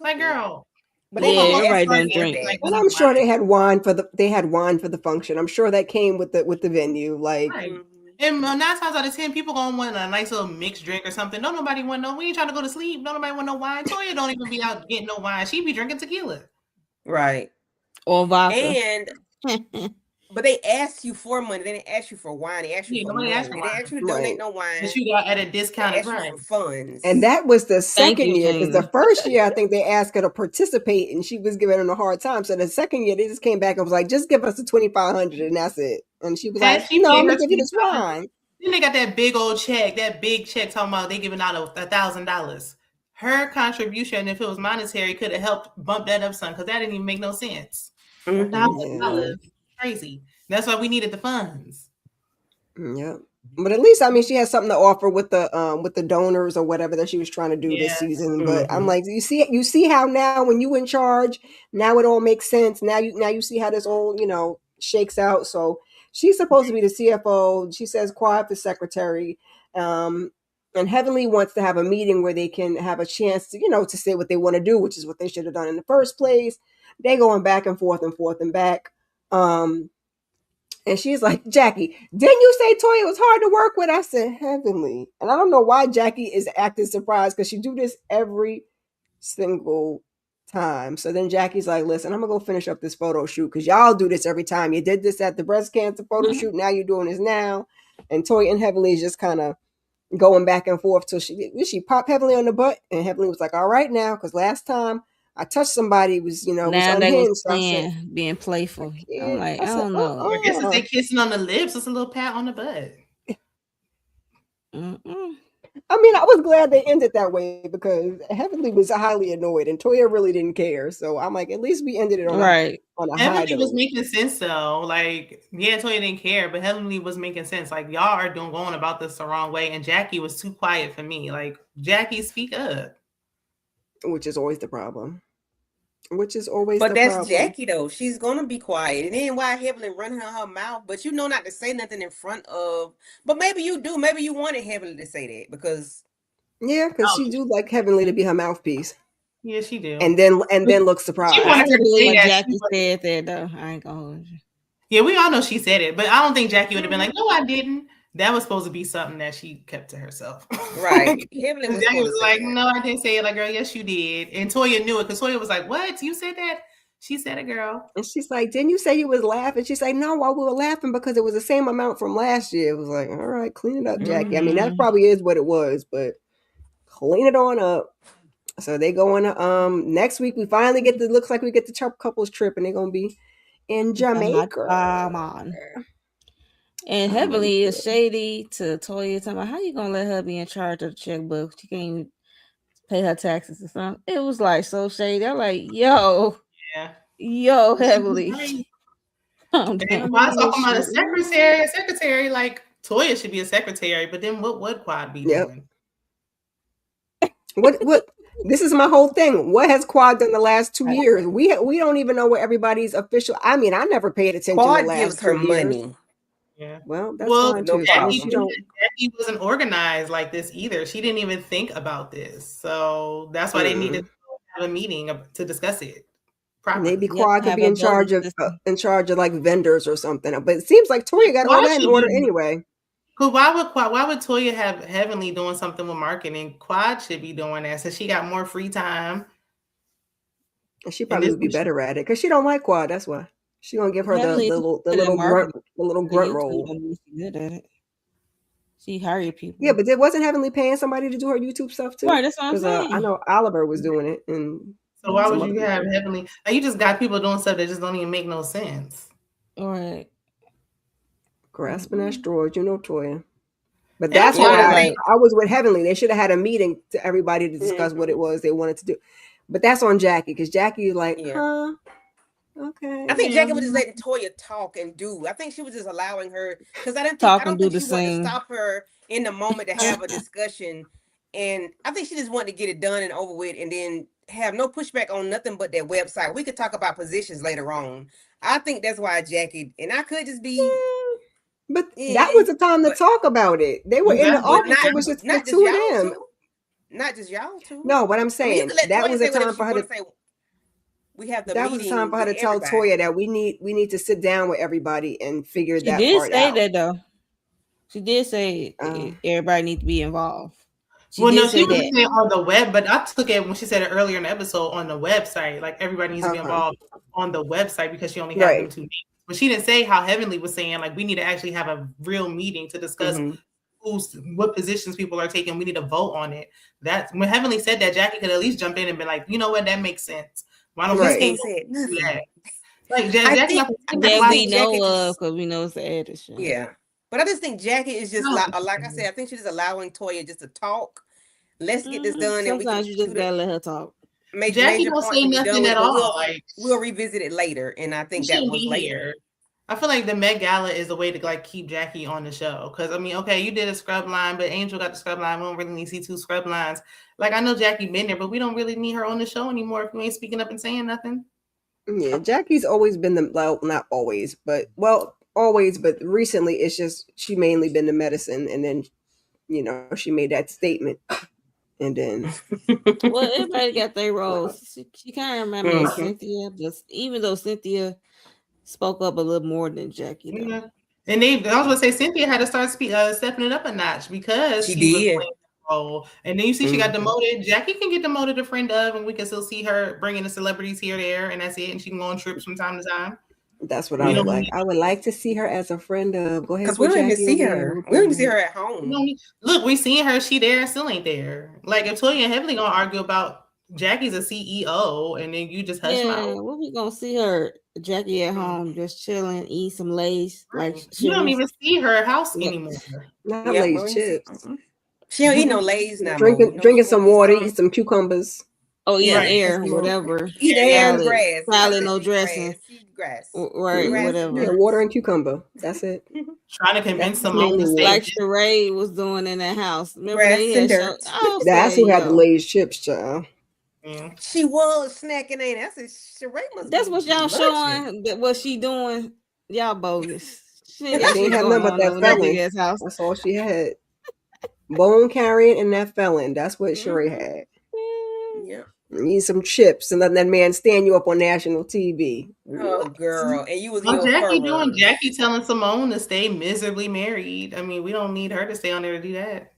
Speaker 4: Like, girl.
Speaker 3: But everybody don't drink.
Speaker 1: And I'm sure they had wine for the function. I'm sure that came with the venue. Like.
Speaker 4: Right. And 9 times out of 10, people gonna want a nice little mixed drink or something. Don't nobody want no. We ain't trying to go to sleep. Don't nobody want no wine. Toya don't even be out getting no wine. She be drinking tequila,
Speaker 2: right?
Speaker 3: Or vodka.
Speaker 2: And but they asked you for money. They didn't ask you for wine. They asked you for money. They didn't ask you to donate no wine.
Speaker 4: But you got at a discounted price.
Speaker 2: Funds.
Speaker 1: And that was the second year because the first year I think they asked her to participate and she was giving them a hard time. So the second year they just came back and was like, just give us the $2,500 and that's it. And she was like, no, I'm gonna give you this wine.
Speaker 4: Then they got that big old check, talking about they giving out $1,000. Her contribution, if it was monetary, could have helped bump that up some because that didn't even make no sense. $1,000, crazy. That's why we needed the funds.
Speaker 1: Yeah, but at least I mean she has something to offer with the donors or whatever that she was trying to do this season. But I'm like, you see how now when you in charge, now it all makes sense. Now you see how this all shakes out. So she's supposed to be the CFO. She says Quad the secretary. And Heavenly wants to have a meeting where they can have a chance to, to say what they want to do, which is what they should have done in the first place. They going back and forth and back. And she's like, Jackie, didn't you say Toya was hard to work with? I said, Heavenly. And I don't know why Jackie is acting surprised because she do this every single time. So then Jackie's like, listen, I'm going to go finish up this photo shoot because y'all do this every time. You did this at the breast cancer photo shoot. Now you're doing this now. And Toya and Heavenly is just kind of going back and forth till she popped Heavenly on the butt. And Heavenly was like, all right now, because last time I touched somebody was, was
Speaker 3: now they
Speaker 1: unhinged.
Speaker 3: was playing, being playful. I'm like, I don't know.
Speaker 4: I guess if they kissing on the lips, it's a little pat on the butt.
Speaker 1: I mean, I was glad they ended that way because Heavenly was highly annoyed and Toya really didn't care. So I'm like, at least we ended it on
Speaker 3: right.
Speaker 1: On a
Speaker 4: Heavenly
Speaker 1: high
Speaker 4: was making sense though. Like, yeah, Toya didn't care, but Heavenly was making sense. Like, y'all are going about this the wrong way, and Jackie was too quiet for me. Like, Jackie, speak up.
Speaker 1: Which is always the problem.
Speaker 2: But that's Jackie though. She's gonna be quiet. And then why Heavenly running her mouth? But you know not to say nothing in front of. But maybe you do. Maybe you wanted Heavenly to say that because.
Speaker 1: Yeah, because she do like Heavenly to be her mouthpiece.
Speaker 4: Yeah, she do.
Speaker 1: And then look surprised.
Speaker 3: She wanted her to say that. Jackie said that though. I ain't gonna hold you.
Speaker 4: Yeah, we all know she said it, but I don't think Jackie would have been like, "No, I didn't." That was supposed to be something that she kept to herself.
Speaker 2: Right. Heavenly was
Speaker 4: Jackie was like, "No, I didn't say it." Like, girl, yes, you did. And Toya knew it because Toya was like, "What? You said that?" She said it, girl.
Speaker 1: And she's like, "Didn't you say you was laughing?" She's like, "No, we were laughing because it was the same amount from last year." It was like, all right, clean it up, Jackie. I mean, that probably is what it was, but clean it on up. So they go on next week. We finally get looks like we get the couples trip, and they're gonna be in Jamaica.
Speaker 3: And Heavenly is shady to Toya. Talking about how you gonna let her be in charge of the checkbook? She can't even pay her taxes or something. It was like so shady. I'm like, yo, Heavenly.
Speaker 4: And why talking about a secretary? Like Toya should be a secretary, but then what would Quad be doing?
Speaker 1: What? This is my whole thing. What has Quad done the last 2 years? We don't even know what everybody's official. I mean, I never paid attention.
Speaker 2: Quad
Speaker 1: the last
Speaker 2: gives her
Speaker 1: 2 years.
Speaker 2: money.
Speaker 4: Yeah.
Speaker 1: Well, that's fine too.
Speaker 4: Jackie wasn't organized like this either. She didn't even think about this, so that's why they needed to have a meeting to discuss it. Properly.
Speaker 1: Maybe Quad could be in charge of like vendors or something. But it seems like Toya got all that in order anyway.
Speaker 4: Cause why would Toya have Heavenly doing something with marketing? Quad should be doing that since she got more free time.
Speaker 1: And she probably would be better at it because she don't like Quad. That's why she gonna give her the little grunt role.
Speaker 3: Good at it. She hired people.
Speaker 1: Yeah, but wasn't Heavenly paying somebody to do her YouTube stuff too?
Speaker 3: Right, that's what I'm saying.
Speaker 1: I know Oliver was doing it, and
Speaker 4: so why would you have Heavenly? Like, you just got people doing stuff that just don't even make no sense.
Speaker 3: All right.
Speaker 1: Grasping at straws, Toya. But that's why I was with Heavenly. They should have had a meeting to everybody to discuss what it was they wanted to do. But that's on Jackie because Jackie is like, huh? Okay.
Speaker 2: I think Jackie was just letting Toya talk and do. I think she was just allowing her because I don't think she wanted to stop her in the moment to have a discussion. And I think she just wanted to get it done and over with, and then have no pushback on nothing but that website. We could talk about positions later on. I think that's why Jackie, and I could just be.
Speaker 1: But that was the time to talk about it. They were in the office. It was just the two of them.
Speaker 2: Not just y'all two.
Speaker 1: No, what I'm saying, that was the time for her to say.
Speaker 2: We have
Speaker 1: that was the time for her to tell Toya that we need to sit down with everybody and figure that part out.
Speaker 3: She did say that though. She did say everybody needs to be involved.
Speaker 4: She was saying on the web, but I took it when she said it earlier in the episode on the website. Like, everybody needs to be involved on the website because she only had them 2 meetings. But she didn't say how Heavenly was saying, like, we need to actually have a real meeting to discuss what positions people are taking. We need to vote on it. That's when Heavenly said that, Jackie could at least jump in and be like, you know what, that makes sense. Why don't we say that? Like, Jackie,
Speaker 3: that we know of because we know it's the edition.
Speaker 2: Yeah. But I just think Jackie is just like I said, I think she's just allowing Toya just to talk. Let's get this done.
Speaker 3: Sometimes you just gotta let her talk.
Speaker 4: Jackie don't say nothing at all.
Speaker 2: We'll revisit it later, and I think that was later.
Speaker 4: I feel like the Met Gala is a way to like keep Jackie on the show. Because I mean, okay, you did a scrub line, but Angel got the scrub line. We don't really need to see 2 scrub lines. Like, I know Jackie been there, but we don't really need her on the show anymore if you ain't speaking up and saying nothing.
Speaker 1: Yeah, Jackie's always been not always, but always, but recently it's just she mainly been the medicine, and then she made that statement. And then,
Speaker 3: well, everybody got their roles. She kind of reminded me of Cynthia, even though Cynthia spoke up a little more than Jackie. Though.
Speaker 4: And I was going to say Cynthia had to start stepping it up a notch because she was playing that role. And then you see she got demoted. Jackie can get demoted a friend of, and we can still see her bringing the celebrities here, there, and that's it. And she can go on trips from time to time.
Speaker 1: That's what I would like. I would like to see her as a friend of. Go ahead,
Speaker 2: because we don't even see her. We don't even see her at home.
Speaker 4: Look, we seen her. She there and still ain't there. Like if Toya and Heavenly gonna argue about Jackie's a CEO, and then you just hush mouth.
Speaker 3: What we gonna see her? Jackie at home, just chilling, eat some Lay's. Like
Speaker 4: you don't even see her house anymore.
Speaker 1: Not Lay's chips.
Speaker 2: She don't eat no Lay's now.
Speaker 1: Drinking some water, eat some cucumbers.
Speaker 3: Oh yeah, air, whatever.
Speaker 2: Eat air and grass.
Speaker 3: Salad, no dressing.
Speaker 2: Grass.
Speaker 3: Right, whatever.
Speaker 1: Yeah, water and cucumber. That's it.
Speaker 4: Trying to convince Simone to
Speaker 3: like Sheree was doing in that house. Remember
Speaker 1: that's who had the Lay's chips, child.
Speaker 2: She was snacking in. I said, Sheree must.
Speaker 3: That's what y'all showing. That what she doing? Y'all bogus.
Speaker 1: She ain't have nothing but that felon. House. That's all she had. Bone carrying and that felon. That's what Sheree had.
Speaker 2: Yeah.
Speaker 1: Need some chips and letting that man stand you up on national TV.
Speaker 2: Oh, girl. And you was
Speaker 4: Jackie telling Simone to stay miserably married. I mean, we don't need her to stay on there to do that.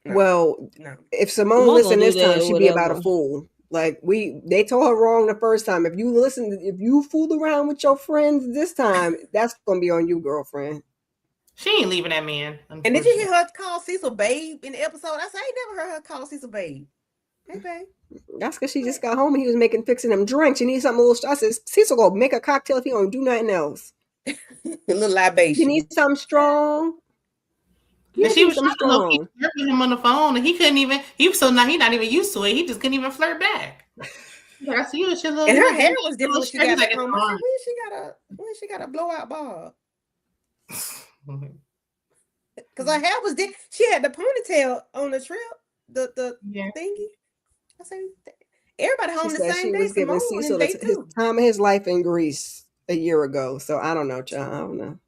Speaker 1: No. Well, if Simone listened this time, she'd be about a fool. Like they told her wrong the first time. If you fooled around with your friends this time, that's gonna be on you, girlfriend.
Speaker 4: She ain't leaving that man.
Speaker 2: And did you hear her call Cecil babe in the episode? I said I ain't never heard her call Cecil babe. Hey, babe.
Speaker 1: That's because she just got home and he was fixing them drinks. You need something a little. I said, Cecil, go make a cocktail if you don't do nothing else.
Speaker 2: A little libation.
Speaker 1: You need something strong.
Speaker 4: And she was trying to keep flirting him on the phone, and he couldn't even. He was not even used to it. He just couldn't even flirt back. I see you,
Speaker 2: and her hair was different. She got like when she got a blowout bob. Because her hair was different. She had the ponytail on the trip. The thingy. I say everybody home the same day.
Speaker 1: Was giving Cecil his time of his life in Greece a year ago. So I don't know, child. I don't know.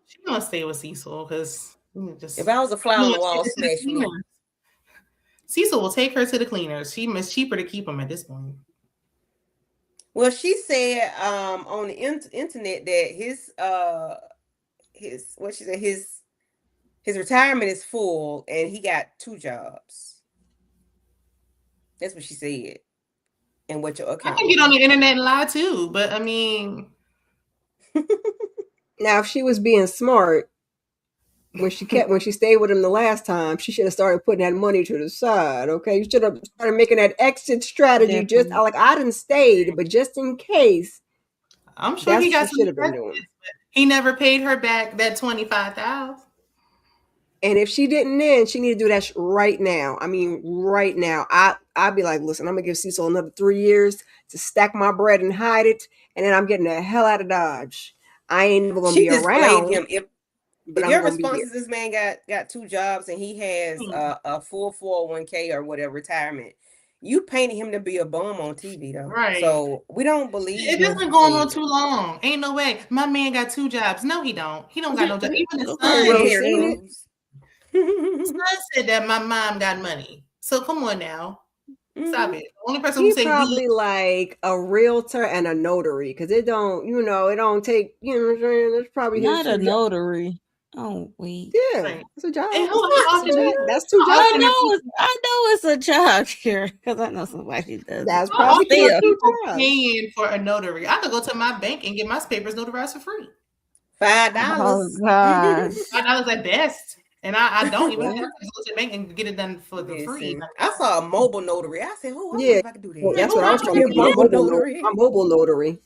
Speaker 4: She gonna stay with Cecil because
Speaker 2: if I was a fly on the wall, smash me.
Speaker 4: Cecil will take her to the cleaners. It's cheaper to keep him at this point.
Speaker 2: Well, she said on the internet that his retirement is full and he got 2 jobs. That's what she said. And what your account?
Speaker 4: I can get on the internet and lie too, but I mean,
Speaker 1: now if she was being smart when she stayed with him the last time, she should have started putting that money to the side. Okay, you should have started making that exit strategy. Definitely. Just like I didn't stay, but just in case.
Speaker 4: I'm sure he got should have been doing. He never paid her back that $25,000.
Speaker 1: And if she didn't, then she need to do that right now. I mean, right now. I'd be like, listen, I'm gonna give Cecil another 3 years to stack my bread and hide it, and then I'm getting the hell out of Dodge. I ain't never gonna be around
Speaker 2: him. If your response is this man got 2 jobs and he has a full 401k or whatever retirement, you painted him to be a bum on TV though. Right. So we don't believe
Speaker 4: it. Hasn't going on too long. Ain't no way. My man got 2 jobs. No, he don't. He don't got no job. Even his son. Son said that my mom got money. So come on now. Stop it. The only person who say
Speaker 1: probably like a realtor and a notary because it don't take, there's probably
Speaker 3: not a notary. Oh wait.
Speaker 1: Yeah, it's a job.
Speaker 3: That's 2 jobs. I know it's a job here because I know somebody does.
Speaker 1: That's probably
Speaker 4: paying for a notary. I could go to my bank and get my papers notarized for free.
Speaker 2: $5.
Speaker 3: Oh God.
Speaker 4: $5 at best. And I don't even have to go to the bank and get it done for the free.
Speaker 2: I saw a mobile notary. I said, "Oh, yeah, if I could do that."
Speaker 1: Well, that's what I was trying to do. My mobile notary.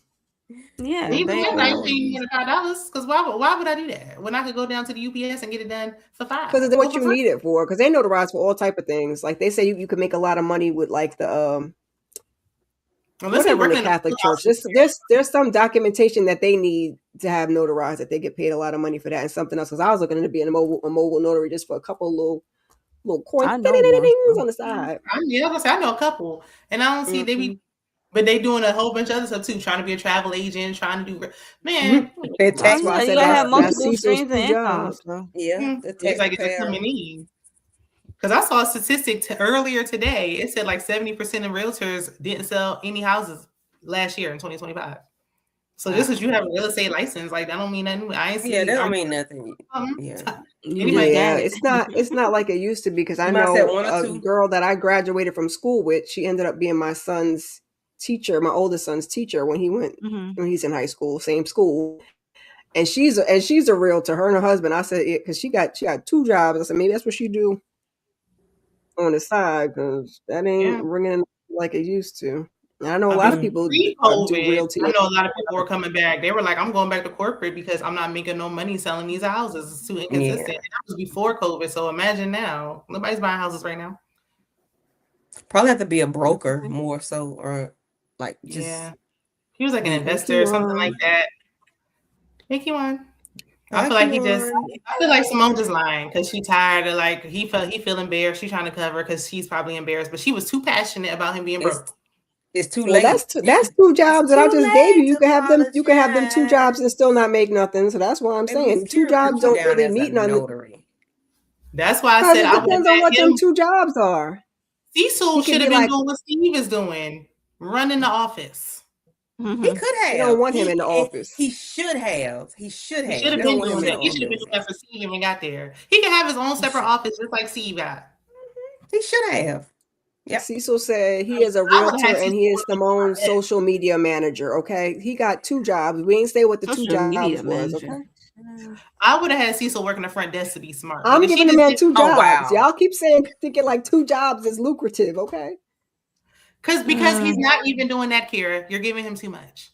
Speaker 3: Yeah,
Speaker 4: even I'm paying $5 because why would I do that when I could go down to the UPS and get it done for $5?
Speaker 1: Because it's what you need it for. Because they notarize for all type of things. Like they say, you could make a lot of money with like the whatever in the Catholic Church. There's some documentation that they need to have notarized that they get paid a lot of money for that and something else. Because I was looking into being a mobile notary just for a couple little coins on the side.
Speaker 4: I know a couple, and I don't see they be, but they doing a whole bunch of other stuff too, trying to be a travel agent, trying to do
Speaker 1: that's why I said
Speaker 3: have multiple streams of income.
Speaker 4: It's like it's coming in. Because I saw a statistic earlier today. It said like 70% of realtors didn't sell any houses last year in 2025. So just because you have a real estate license, like that don't mean nothing. I ain't see.
Speaker 2: Yeah, that don't mean nothing. Yeah.
Speaker 1: It's not like it used to be, because I know a girl that I graduated from school with. She ended up being my son's teacher, my oldest son's teacher when he went when he's in high school, same school. And she's a realtor. Her and her husband. I said, because she got 2 jobs. I said maybe that's what she do on the side, because that ain't ringing in like it used to. And I know a lot of people do realty.
Speaker 4: I know a lot of people were coming back. They were like, I'm going back to corporate because I'm not making no money selling these houses. It's too inconsistent. And that was before COVID. So imagine now. Nobody's buying houses right now.
Speaker 2: Probably have to be a broker more so, or like just.
Speaker 4: He was like an investor or something like that. Thank you, on. I feel like I feel like Simone just lying because she's tired of, like, he feel embarrassed. She's trying to cover because she's probably embarrassed, but she was too passionate about him being broke.
Speaker 2: It's too late.
Speaker 1: That's 2 jobs that I just gave you. You can have them. You can have them 2 jobs and still not make nothing. So that's why I'm saying 2 jobs don't really meet nothing.
Speaker 4: That's why I said
Speaker 1: it depends on what them 2 jobs are.
Speaker 4: Cecil should have been doing what Steve is doing, running the office.
Speaker 2: Mm-hmm. He could have.
Speaker 1: You don't want him in the office.
Speaker 2: He should have. He should have
Speaker 4: been doing that. He should have been doing that for Steve when he got there. He can have his own separate office just like Steve got.
Speaker 2: He should have.
Speaker 1: Yep. Cecil said he is a realtor and he is Simone's social media manager. Okay, he got 2 jobs. We ain't say what the 2 jobs was. Okay.
Speaker 4: I would have had Cecil working the front desk to be smart.
Speaker 1: I'm giving him 2 jobs. Wow. Y'all keep thinking like 2 jobs is lucrative. Okay.
Speaker 4: Because he's not even doing that, Kira. You're giving him too much.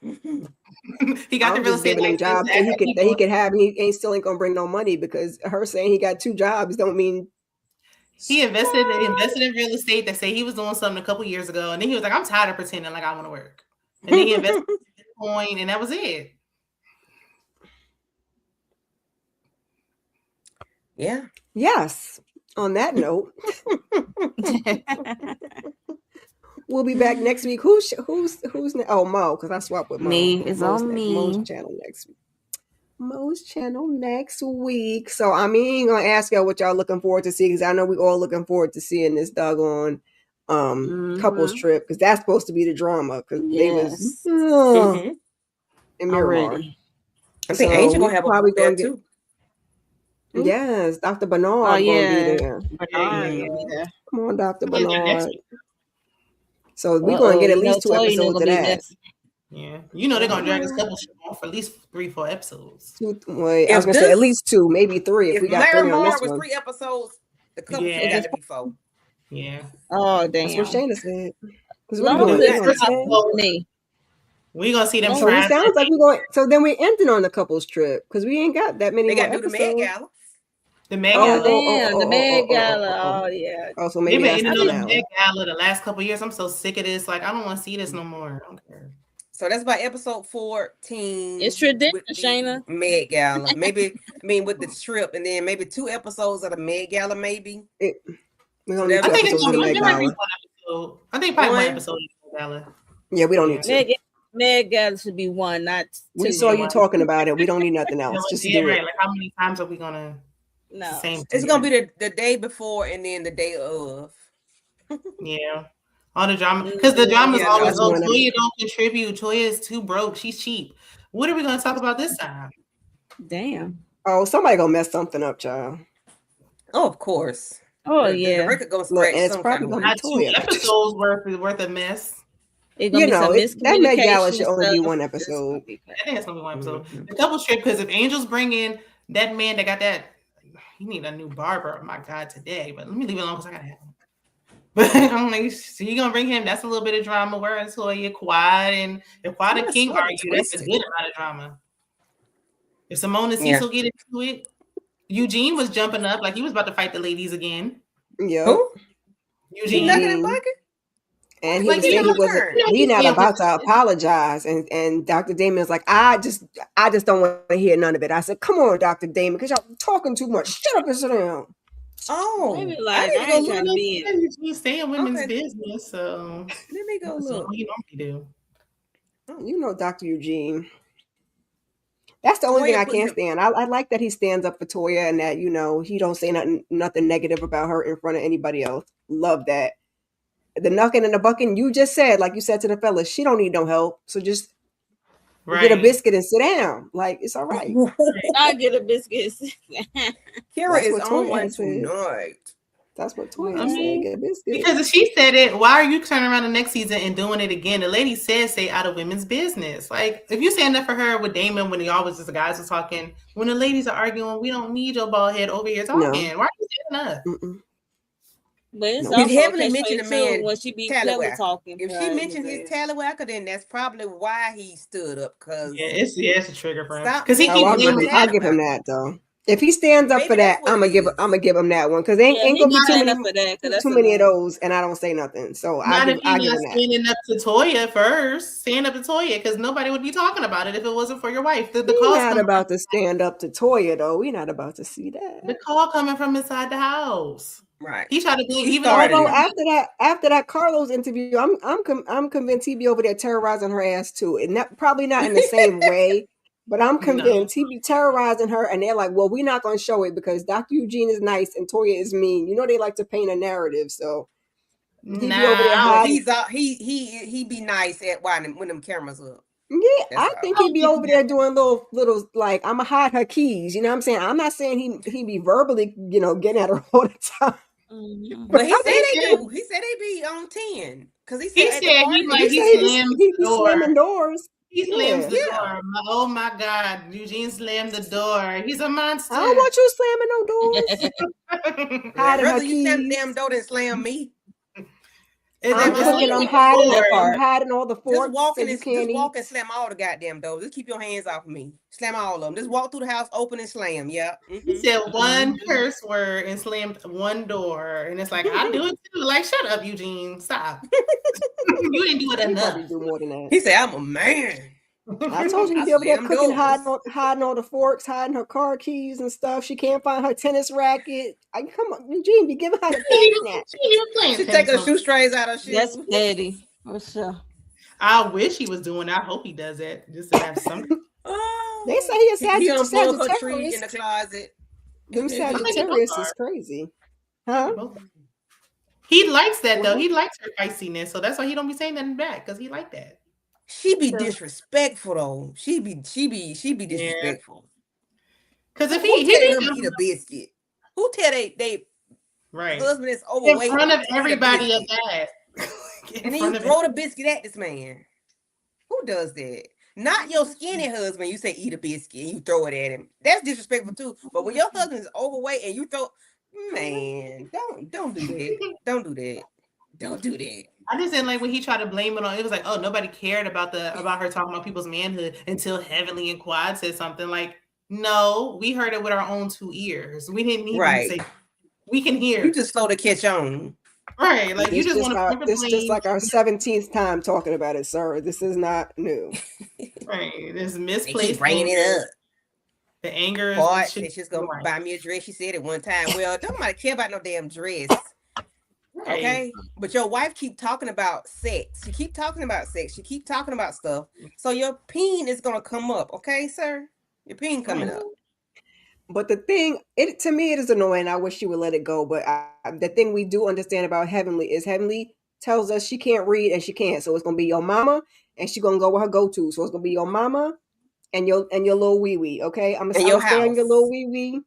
Speaker 4: He got the real estate
Speaker 1: jobs that he could have, and he still ain't gonna bring no money, because her saying he got 2 jobs don't mean
Speaker 4: he invested in real estate. That say he was doing something a couple years ago, and then he was like, "I'm tired of pretending like I want to work," and then he invested in Bitcoin, and that was it.
Speaker 2: Yeah.
Speaker 1: Yes. On that note. We'll be back next week. Who's Mo, because I swapped with Mo.
Speaker 3: Me. It's on me.
Speaker 1: Mo's channel next week. Mo's channel next week. So I'm gonna ask y'all what y'all looking forward to see, because I know we all looking forward to seeing this doggone couples trip, because that's supposed to be the drama, because they was in Miramar.
Speaker 2: I think Angel gonna have probably there too.
Speaker 1: Yes, Dr. Bernard gonna be there. Come on, Dr. Bernard. So we're going to get at least 2 episodes of that.
Speaker 4: Yeah. You know they're going to drag this couple on for at least 3-4 episodes.
Speaker 1: I was going to say at least 2, maybe 3 if we got 3 on this
Speaker 2: was
Speaker 1: one.
Speaker 2: 3 episodes, the couple got to be 4.
Speaker 4: Yeah.
Speaker 3: Oh, damn.
Speaker 1: That's what Shayna said.
Speaker 4: We're going to see them.
Speaker 1: So it sounds like we're going. So then we're ending on the couples trip, because we ain't got that many more episodes.
Speaker 2: They got to do the Met Gala.
Speaker 4: The Met Gala.
Speaker 3: The Met Gala. Oh, yeah.
Speaker 1: Oh, so maybe that's
Speaker 4: the Met Gala the last couple of years. I'm so sick of this. Like, I don't want to see this no more. I don't care.
Speaker 2: So that's by episode 14.
Speaker 3: It's tradition, Shayna.
Speaker 2: Met Gala. Maybe, with the trip, and then maybe 2 episodes of the Met Gala, maybe.
Speaker 1: I think
Speaker 4: probably 1 episode of the Gala.
Speaker 1: Yeah, we don't need to.
Speaker 3: Met Gala should be 1, not 2.
Speaker 1: We saw you talking about it. We don't need nothing else. Just do it.
Speaker 4: Like, how many times are we going to...
Speaker 3: No,
Speaker 2: it's gonna be the day before and then the day of.
Speaker 4: Yeah, all the drama, because the drama is always Toya don't contribute. Toya is too broke. She's cheap. What are we gonna talk about this time?
Speaker 3: Damn.
Speaker 1: Oh, somebody gonna mess something up, child.
Speaker 2: Oh, of course.
Speaker 3: Oh, yeah.
Speaker 2: The record gonna scratch.
Speaker 1: And it's probably gonna be
Speaker 4: 2 episodes worth of mess.
Speaker 1: That Met Gala should only be 1 episode.
Speaker 4: I think it's gonna be 1 episode. The couple trip, because if Angel's bringing that man that got that. He need a new barber. Oh my God, today. But let me leave it alone because I gotta have him. But I'm like, so you gonna bring him? That's a little bit of drama. Where is Toya, Quad, and if Quad and King argue, that's a good amount of drama. If Simone and Cecil get into it, Eugene was jumping up like he was about to fight the ladies again.
Speaker 1: Yeah.
Speaker 2: Who?
Speaker 1: Eugene. And he was saying he's not about to apologize. And Dr. Damien's like, I just don't want to hear none of it. I said, come on, Dr. Damien, because y'all talking too much. Shut up and sit down.
Speaker 2: Oh,
Speaker 3: maybe like I ain't trying to be in.
Speaker 4: You stay in women's business, so
Speaker 2: let me go look.
Speaker 4: What you normally
Speaker 1: do. You know, Dr. Eugene. That's the only thing I can't stand. I like that he stands up for Toya and that, he don't say nothing negative about her in front of anybody else. Love that. The knucking and the bucking, you just said, like you said to the fellas, she don't need no help. So just Get a biscuit and sit down. Like, it's all right.
Speaker 3: I get a biscuit.
Speaker 2: Kira is on one tonight.
Speaker 1: That's what Toya said. Get a biscuit.
Speaker 4: Because if she said it, why are you turning around the next season and doing it again? The lady said, stay out of women's business. Like, if you stand up for her with Damon when y'all was just the guys was talking, when the ladies are arguing, we don't need your bald head over here talking. No. Why are you standing up?
Speaker 3: But it's also
Speaker 2: heavily mentioned the man
Speaker 3: when she be clever talking.
Speaker 2: If she mentioned his tallywacker, then that's probably why he stood up. Cause
Speaker 4: it's a trigger for him.
Speaker 2: Because he
Speaker 1: I'll give him that though. If he stands up for that, I'm gonna give him that one because ain't gonna be too many of those, and I don't say nothing. So I give him that.
Speaker 4: Standing up to Toya first, stand up to Toya because nobody would be talking about it if it wasn't for your wife.
Speaker 1: We're not about to stand up to Toya though. We're not about to see that.
Speaker 4: The call coming from inside the house.
Speaker 2: Right.
Speaker 4: He tried to blame
Speaker 1: even although after that Carlos interview, I'm convinced he'd be over there terrorizing her ass too, and probably not in the same way. But I'm convinced he'd be terrorizing her, and they're like, "Well, we're not going to show it because Dr. Eugene is nice and Toya is mean." You know, they like to paint a narrative, so he'd be over there hiding.
Speaker 2: He be nice at when them cameras up.
Speaker 1: Yeah, I think he'd be over there doing little like I'ma hide her keys. You know what I'm saying? I'm not saying he be verbally, getting at her all the time.
Speaker 2: But he said they do. He said they be on 10 because he said
Speaker 1: he slamming doors.
Speaker 4: He slams the door. Oh my God, Eugene slammed the door. He's a monster.
Speaker 1: I don't want you slamming no doors.
Speaker 2: I'd rather you slam the damn door than slam me.
Speaker 1: I'm cooking. I'm hiding all the forks.
Speaker 2: Just walk and slam all the goddamn doors. Just keep your hands off of me. Slam all of them. Just walk through the house, open and slam. Yeah.
Speaker 4: He said one curse word and slammed one door, and it's like I do it too. Like, shut up, Eugene. Stop. You didn't do it enough.
Speaker 1: Do more than that.
Speaker 2: He said, "I'm a man."
Speaker 1: I told you to be over there cooking, hiding all the forks, hiding her car keys and stuff. She can't find her tennis racket. Come on, Eugene, be giving her the tennis.
Speaker 2: She take her shoestrings out of her shoes.
Speaker 3: That's petty. For sure.
Speaker 4: I wish he was doing that. I hope he does that just to have something.
Speaker 1: They say he is Sagittarius
Speaker 2: in the closet.
Speaker 1: Them Sagittarius is crazy, huh?
Speaker 4: He likes that though. He likes her feistiness, so that's why he don't be saying nothing back because he like that.
Speaker 2: She be disrespectful though. She be disrespectful.
Speaker 4: Because if he
Speaker 2: eat a biscuit, who tell they husband is overweight
Speaker 4: in front of everybody at that,
Speaker 2: and then you throw the biscuit at this man? Who does that? Not your skinny husband. You say eat a biscuit and you throw it at him. That's disrespectful too. But when your husband is overweight and you throw, man, don't do that. Don't do that. Don't do that.
Speaker 4: I just didn't like when he tried to blame it on. It was like, oh, nobody cared about her talking about people's manhood until Heavenly and Quad said something. Like, no, we heard it with our own 2 ears. We didn't need to say. We can hear.
Speaker 2: You just slow to catch on.
Speaker 4: Right, like you just want to.
Speaker 1: This is just like our 17th time talking about it, sir. This is not new.
Speaker 4: Right, this misplaced.
Speaker 2: Bringing it up.
Speaker 4: The anger
Speaker 2: is. She's just gonna buy me a dress. She said it one time. Well, don't nobody care about no damn dress. Right. Okay, but your wife keep talking about sex. She keep talking about sex. She keep talking about stuff. So your peen is gonna come up, okay, sir? Your peen coming up.
Speaker 1: But the thing, to me, it is annoying. I wish she would let it go. But the thing we do understand about Heavenly is Heavenly tells us she can't read and she can't. So it's gonna be your mama, and she's gonna go with her go-to. So it's gonna be your mama and your little wee wee. Okay, I'm gonna stay on your little wee wee.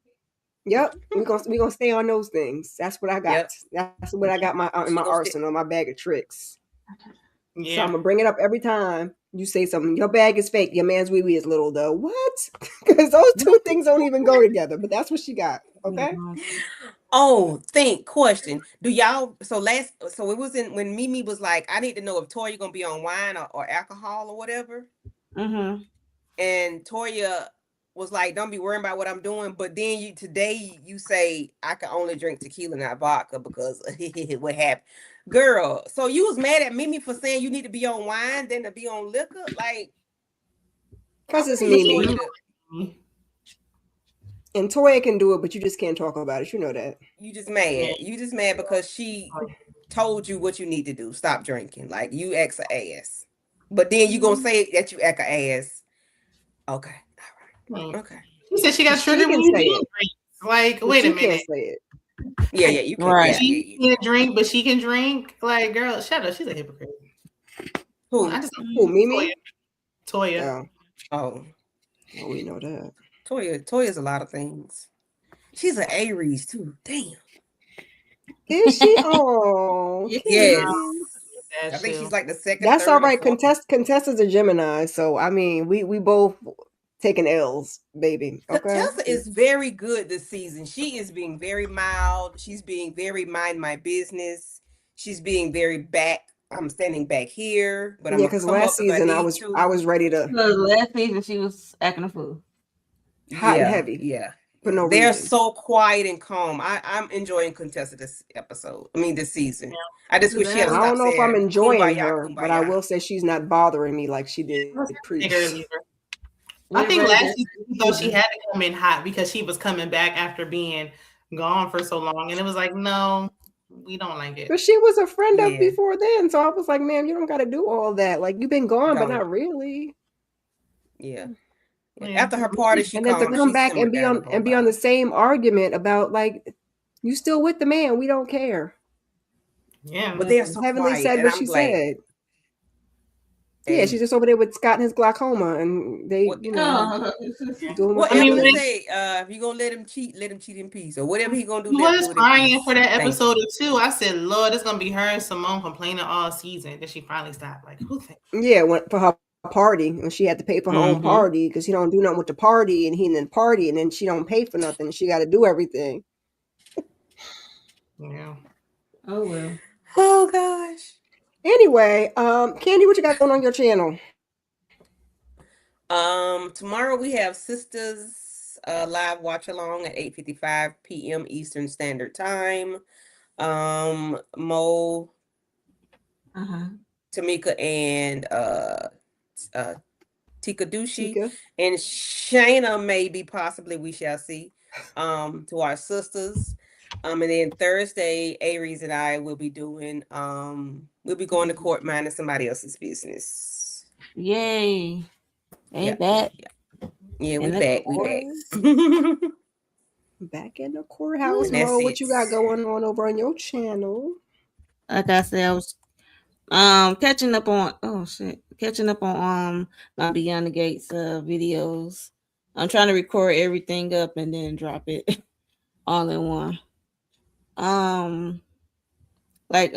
Speaker 1: Yep, we're gonna stay on those things. That's what I got. Yep. That's what I got in my arsenal, my bag of tricks. Yeah. So I'm gonna bring it up every time you say something. Your bag is fake. Your man's wee wee is little though. What? Because those two things don't even go together. But that's what she got. Okay.
Speaker 2: Oh, question. Do y'all? So it was when Mimi was like, I need to know if Toya gonna be on wine or alcohol or whatever.
Speaker 3: Mm-hmm.
Speaker 2: And Toya was like, don't be worrying about what I'm doing. But then today you say I can only drink tequila, not vodka, because what happened? Girl, so you was mad at Mimi for saying you need to be on wine than to be on liquor? Like,
Speaker 1: because it's Mimi. And Toya can do it, but you just can't talk about it. You know that.
Speaker 2: You just mad. You just mad because she told you what you need to do. Stop drinking. Like, you act an ass. But then you gonna say that you act an ass. Okay. Okay.
Speaker 4: She said she got triggered when you didn't drink. Like, wait a minute.
Speaker 1: Can't say it.
Speaker 2: Yeah, you can.
Speaker 3: Right.
Speaker 4: She can't drink, but she can drink. Like, girl, shut up. She's a hypocrite.
Speaker 2: Who?
Speaker 1: Who, Mimi?
Speaker 4: Toya.
Speaker 2: Oh,
Speaker 1: Well, we know that.
Speaker 2: Toya's a lot of things. She's an Aries too. Damn.
Speaker 1: Is she? Oh,
Speaker 2: Yes.
Speaker 4: That
Speaker 2: I think
Speaker 4: too.
Speaker 2: she's like the second,
Speaker 1: that's all
Speaker 2: third, or
Speaker 1: right.
Speaker 2: fourth.
Speaker 1: Contestants are Gemini, so I mean, we both taking L's, baby. Okay.
Speaker 2: Chelsea is very good this season. She is being very mild. She's being very mind my business. She's being very back. I'm standing back here, but I'm
Speaker 1: Yeah,
Speaker 2: gonna
Speaker 1: because
Speaker 2: come up
Speaker 1: last
Speaker 2: if I
Speaker 1: season
Speaker 2: need to.
Speaker 1: I was ready to
Speaker 3: Last season she was acting a fool.
Speaker 1: hot and
Speaker 2: Yeah,
Speaker 1: heavy
Speaker 2: yeah.
Speaker 1: for no
Speaker 2: They're
Speaker 1: reason.
Speaker 2: so quiet and calm. I'm enjoying Contessa this episode. I mean, this season. I just wish she had
Speaker 1: I
Speaker 2: to
Speaker 1: don't
Speaker 2: stop
Speaker 1: know if I'm
Speaker 2: saying
Speaker 1: enjoying
Speaker 2: kumbaya,
Speaker 1: her, but I
Speaker 2: kumbaya.
Speaker 1: will say she's not bothering me like she did preach.
Speaker 4: I think last season she thought she had to come in hot because she was coming back after being gone for so long, and it was like, no, we don't like it.
Speaker 1: But she was a friend of
Speaker 2: Yeah.
Speaker 1: before then, so I was like, ma'am, you don't got to do all that. Like, you've been gone, but not really.
Speaker 2: Yeah.
Speaker 4: Yeah.
Speaker 2: After her party, she
Speaker 1: And then to
Speaker 2: calmed.
Speaker 1: come
Speaker 2: She
Speaker 1: back and
Speaker 2: simmered
Speaker 1: be
Speaker 2: down a
Speaker 1: on
Speaker 2: whole
Speaker 1: the
Speaker 2: lot.
Speaker 1: same argument about like, you still with the man? We don't care.
Speaker 4: Yeah,
Speaker 2: But they are so
Speaker 1: Heavenly
Speaker 2: quiet,
Speaker 1: said
Speaker 2: and
Speaker 1: what
Speaker 2: I'm
Speaker 1: she
Speaker 2: glad.
Speaker 1: said. Yeah, she's just over there with Scott and his glaucoma, and they,
Speaker 2: What-
Speaker 1: you know, doing what
Speaker 2: Whatever
Speaker 1: they
Speaker 2: you
Speaker 1: do.
Speaker 2: say, if you're gonna let him cheat in peace, or whatever he gonna do.
Speaker 4: He
Speaker 2: let him
Speaker 4: was
Speaker 2: do it in
Speaker 4: crying
Speaker 2: peace.
Speaker 4: for that
Speaker 2: Thank
Speaker 4: episode
Speaker 2: you.
Speaker 4: or two. I said, Lord, it's gonna be her and Simone complaining all season. Then she finally stopped. Like, who thinks?
Speaker 1: Yeah, for her party, and she had to pay for her own party because he don't do nothing with the party, and he in the party, and then she don't pay for nothing. She got to do everything.
Speaker 4: Yeah.
Speaker 3: Oh well.
Speaker 2: Oh gosh.
Speaker 1: Anyway, Candy, what you got going on your channel?
Speaker 2: Tomorrow we have Sisters live watch along at 8:55 p.m. Eastern Standard Time. Mo, Tamika, and Tika Dushi and Shayna, maybe possibly, we shall see. To our sisters. And then Thursday, Aries and I will be doing we'll be going to court minding somebody else's business.
Speaker 3: Yay. Ain't that?
Speaker 2: Yeah, we back.
Speaker 1: Back in the courthouse.
Speaker 2: That's
Speaker 1: Mo, what
Speaker 2: it.
Speaker 1: you got going on over on your channel?
Speaker 3: Like I said, I was catching up on my Beyond the Gates videos. I'm trying to record everything up and then drop it all in one. Like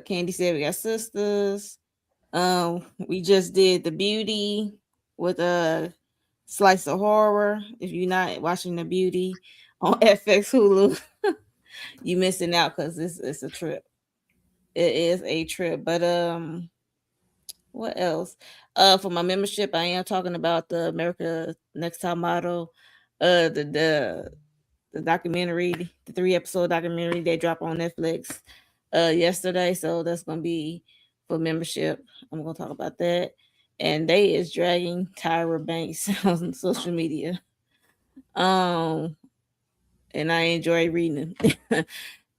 Speaker 3: Candy said, we got Sisters. We just did The Beauty with a Slice of Horror. If you're not watching The Beauty on FX Hulu, you missing out because it's a trip. It is a trip. But what else? For my membership, I am talking about the America Next Top Model, the documentary, the 3-episode documentary they dropped on Netflix yesterday. So that's gonna be for membership. I'm gonna talk about that. And they is dragging Tyra Banks on social media. And I enjoy reading them.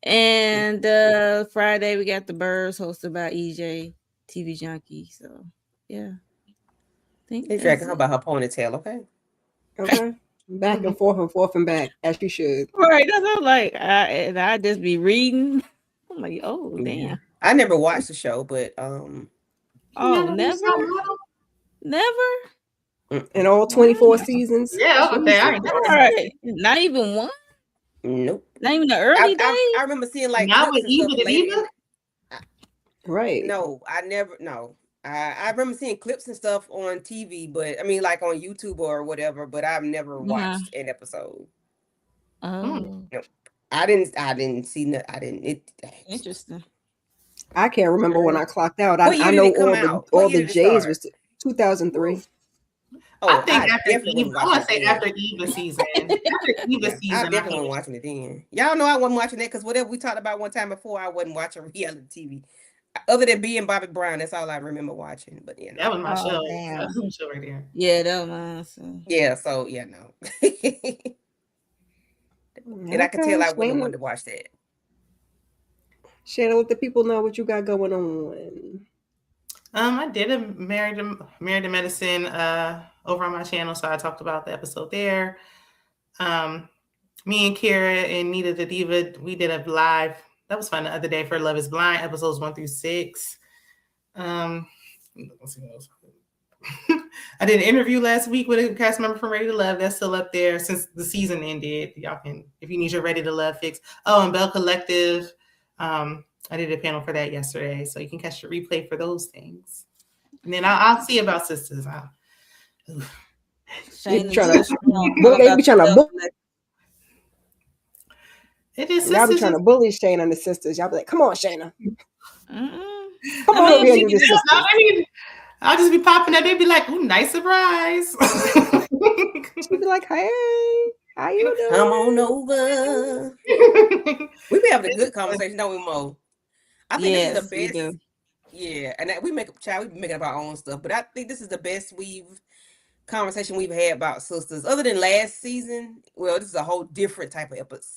Speaker 3: And Friday we got the Birds hosted by EJ TV Junkie. So yeah.
Speaker 2: They're dragging her by her ponytail, okay?
Speaker 1: Okay. Back and forth and back, as you should.
Speaker 3: Right. That's what I'm like. I just be reading. I'm like, oh damn.
Speaker 2: I never watched the show, but
Speaker 3: oh, never.
Speaker 1: In all 24 seasons.
Speaker 4: Yeah, I was
Speaker 3: right. Not even one.
Speaker 2: Nope.
Speaker 3: Not even the early days.
Speaker 2: I remember seeing like
Speaker 4: not
Speaker 2: clips
Speaker 4: with
Speaker 2: and stuff later.
Speaker 1: Right.
Speaker 2: No, I never. No, I remember seeing clips and stuff on TV, but I mean, like on YouTube or whatever. But I've never watched an episode.
Speaker 3: Oh,
Speaker 2: no, I didn't see that. I didn't.
Speaker 3: Interesting.
Speaker 1: I can't remember when I clocked out. I
Speaker 2: know
Speaker 1: all the J's was 2003.
Speaker 4: Oh, I think after Eva, I want to say after Eva season. After Eva season,
Speaker 2: I definitely wasn't watching it then. Y'all know I wasn't watching that because whatever we talked about one time before, I wasn't watching reality TV. Other than being Bobby Brown, that's all I remember watching. But yeah,
Speaker 4: that was my show. That was my show right there.
Speaker 3: Yeah, that was mine. So.
Speaker 2: Yeah, so yeah, no. And I could tell I wouldn't want to watch that.
Speaker 1: Shannon, let the people know what you got going on.
Speaker 4: I did a Married to Medicine over on my channel, so I talked about the episode there. Me and Kara and Nita the Diva, we did a live. That was fun the other day for Love Is Blind, episodes 1 through 6. Let's see what else. I did an interview last week with a cast member from Ready to Love. That's still up there since the season ended. Y'all can, if you need your Ready to Love fix. Oh, and Bell Collective. I did a panel for that yesterday, so you can catch the replay for those things. And then I'll see about Sisters.
Speaker 1: Y'all be trying to
Speaker 4: it is
Speaker 1: y'all be trying to bully Shayna and the sisters. Y'all be like, come on, Shayna. Come on over here and do this, sisters.
Speaker 4: I'll just be popping up. They'd be like, ooh, nice surprise.
Speaker 1: She'd be like, hey, how you doing?
Speaker 2: Come on over. We be having a good conversation, don't we, Mo? I think this is the best. Yeah, and we make we be making up our own stuff, but I think this is the best conversation we've had about sisters, other than last season. Well, this is a whole different type of episode.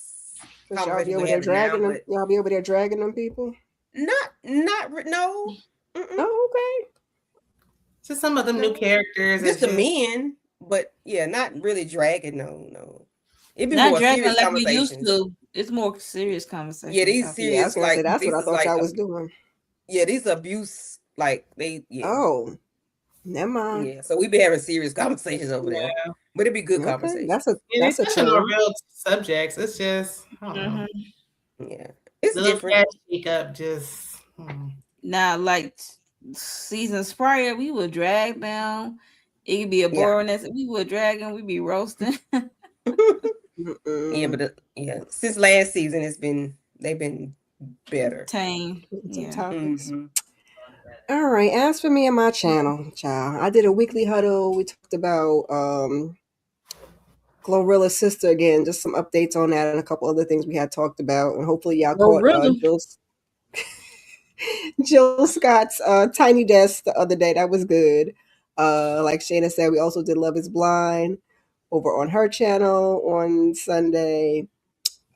Speaker 1: Y'all be over there dragging them. Y'all be over there dragging them people.
Speaker 2: No.
Speaker 1: Oh, okay.
Speaker 4: Just some of them new characters.
Speaker 2: Just the men, but yeah, not really dragging. No.
Speaker 3: It'd be not more dragging serious like we used to. It's more serious conversations.
Speaker 2: Yeah, these serious like
Speaker 1: that's what I thought y'all was doing.
Speaker 2: Yeah, these abuse like they. Yeah.
Speaker 1: Oh, never mind.
Speaker 2: Yeah, so we be having serious conversations over there, but it'd be good conversation.
Speaker 1: That's a
Speaker 4: real subjects. It's just I don't know.
Speaker 2: Yeah, it's different.
Speaker 4: Shake up just
Speaker 3: now like seasons prior, we would drag down. It could be a boringness. We would drag and we'd be roasting.
Speaker 2: Yeah, but since last season, they've been better.
Speaker 3: Tame.
Speaker 1: Topics. All right. As for me and my channel, child, I did a weekly huddle. We talked about Glorilla's sister again, just some updates on that and a couple other things we had talked about, and hopefully y'all caught Jill Scott's Tiny Desk the other day. That was good. Like Shayna said, we also did Love is Blind over on her channel on Sunday.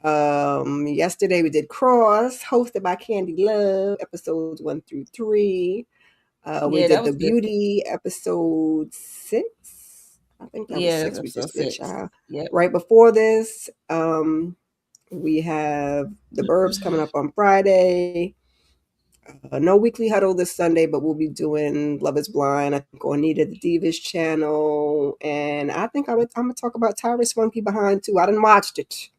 Speaker 1: Yesterday we did Cross, hosted by Candy Love, episodes 1 through 3. We did the Beauty episode 6. I think that was 6 we just did, child. Yep. Right before this, we have The Burbs coming up on Friday. No weekly huddle this Sunday, but we'll be doing Love is Blind, I think, on Nita the Divas channel. And I think I'm going to talk about Tyra's Funky Behind too. I done watched it.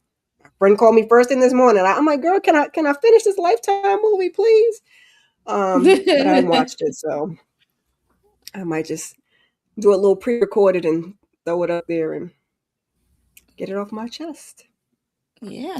Speaker 1: My friend called me first thing this morning. I'm like, girl, can I finish this Lifetime movie, please? But I haven't watched it, so I might just do a little pre-recorded and throw it up there and get it off my chest.
Speaker 3: Yeah.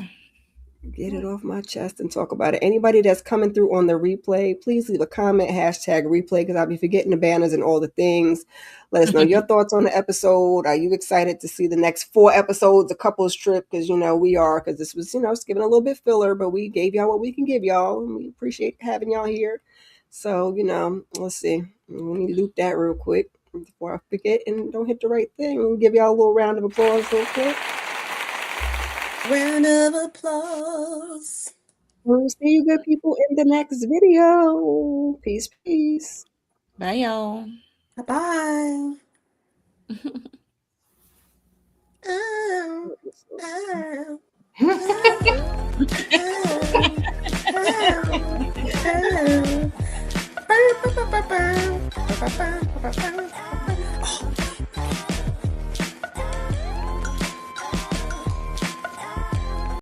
Speaker 1: Get it off my chest and talk about it. Anybody that's coming through on the replay, please leave a comment, #replay, because I'll be forgetting the banners and all the things. Let us know your thoughts on the episode. Are you excited to see the next 4 episodes, the couples trip? Because, we are, because this was, it's giving a little bit filler, but we gave y'all what we can give y'all, and we appreciate having y'all here. So, let's see. Let me loop that real quick before I forget and don't hit the right thing. We'll give y'all a little round of applause real quick.
Speaker 2: Round of applause.
Speaker 1: We'll see you good people in the next video. Peace, peace.
Speaker 3: Bye, y'all.
Speaker 2: Bye-bye. Ow. Ow. Ow. Ow. Ow.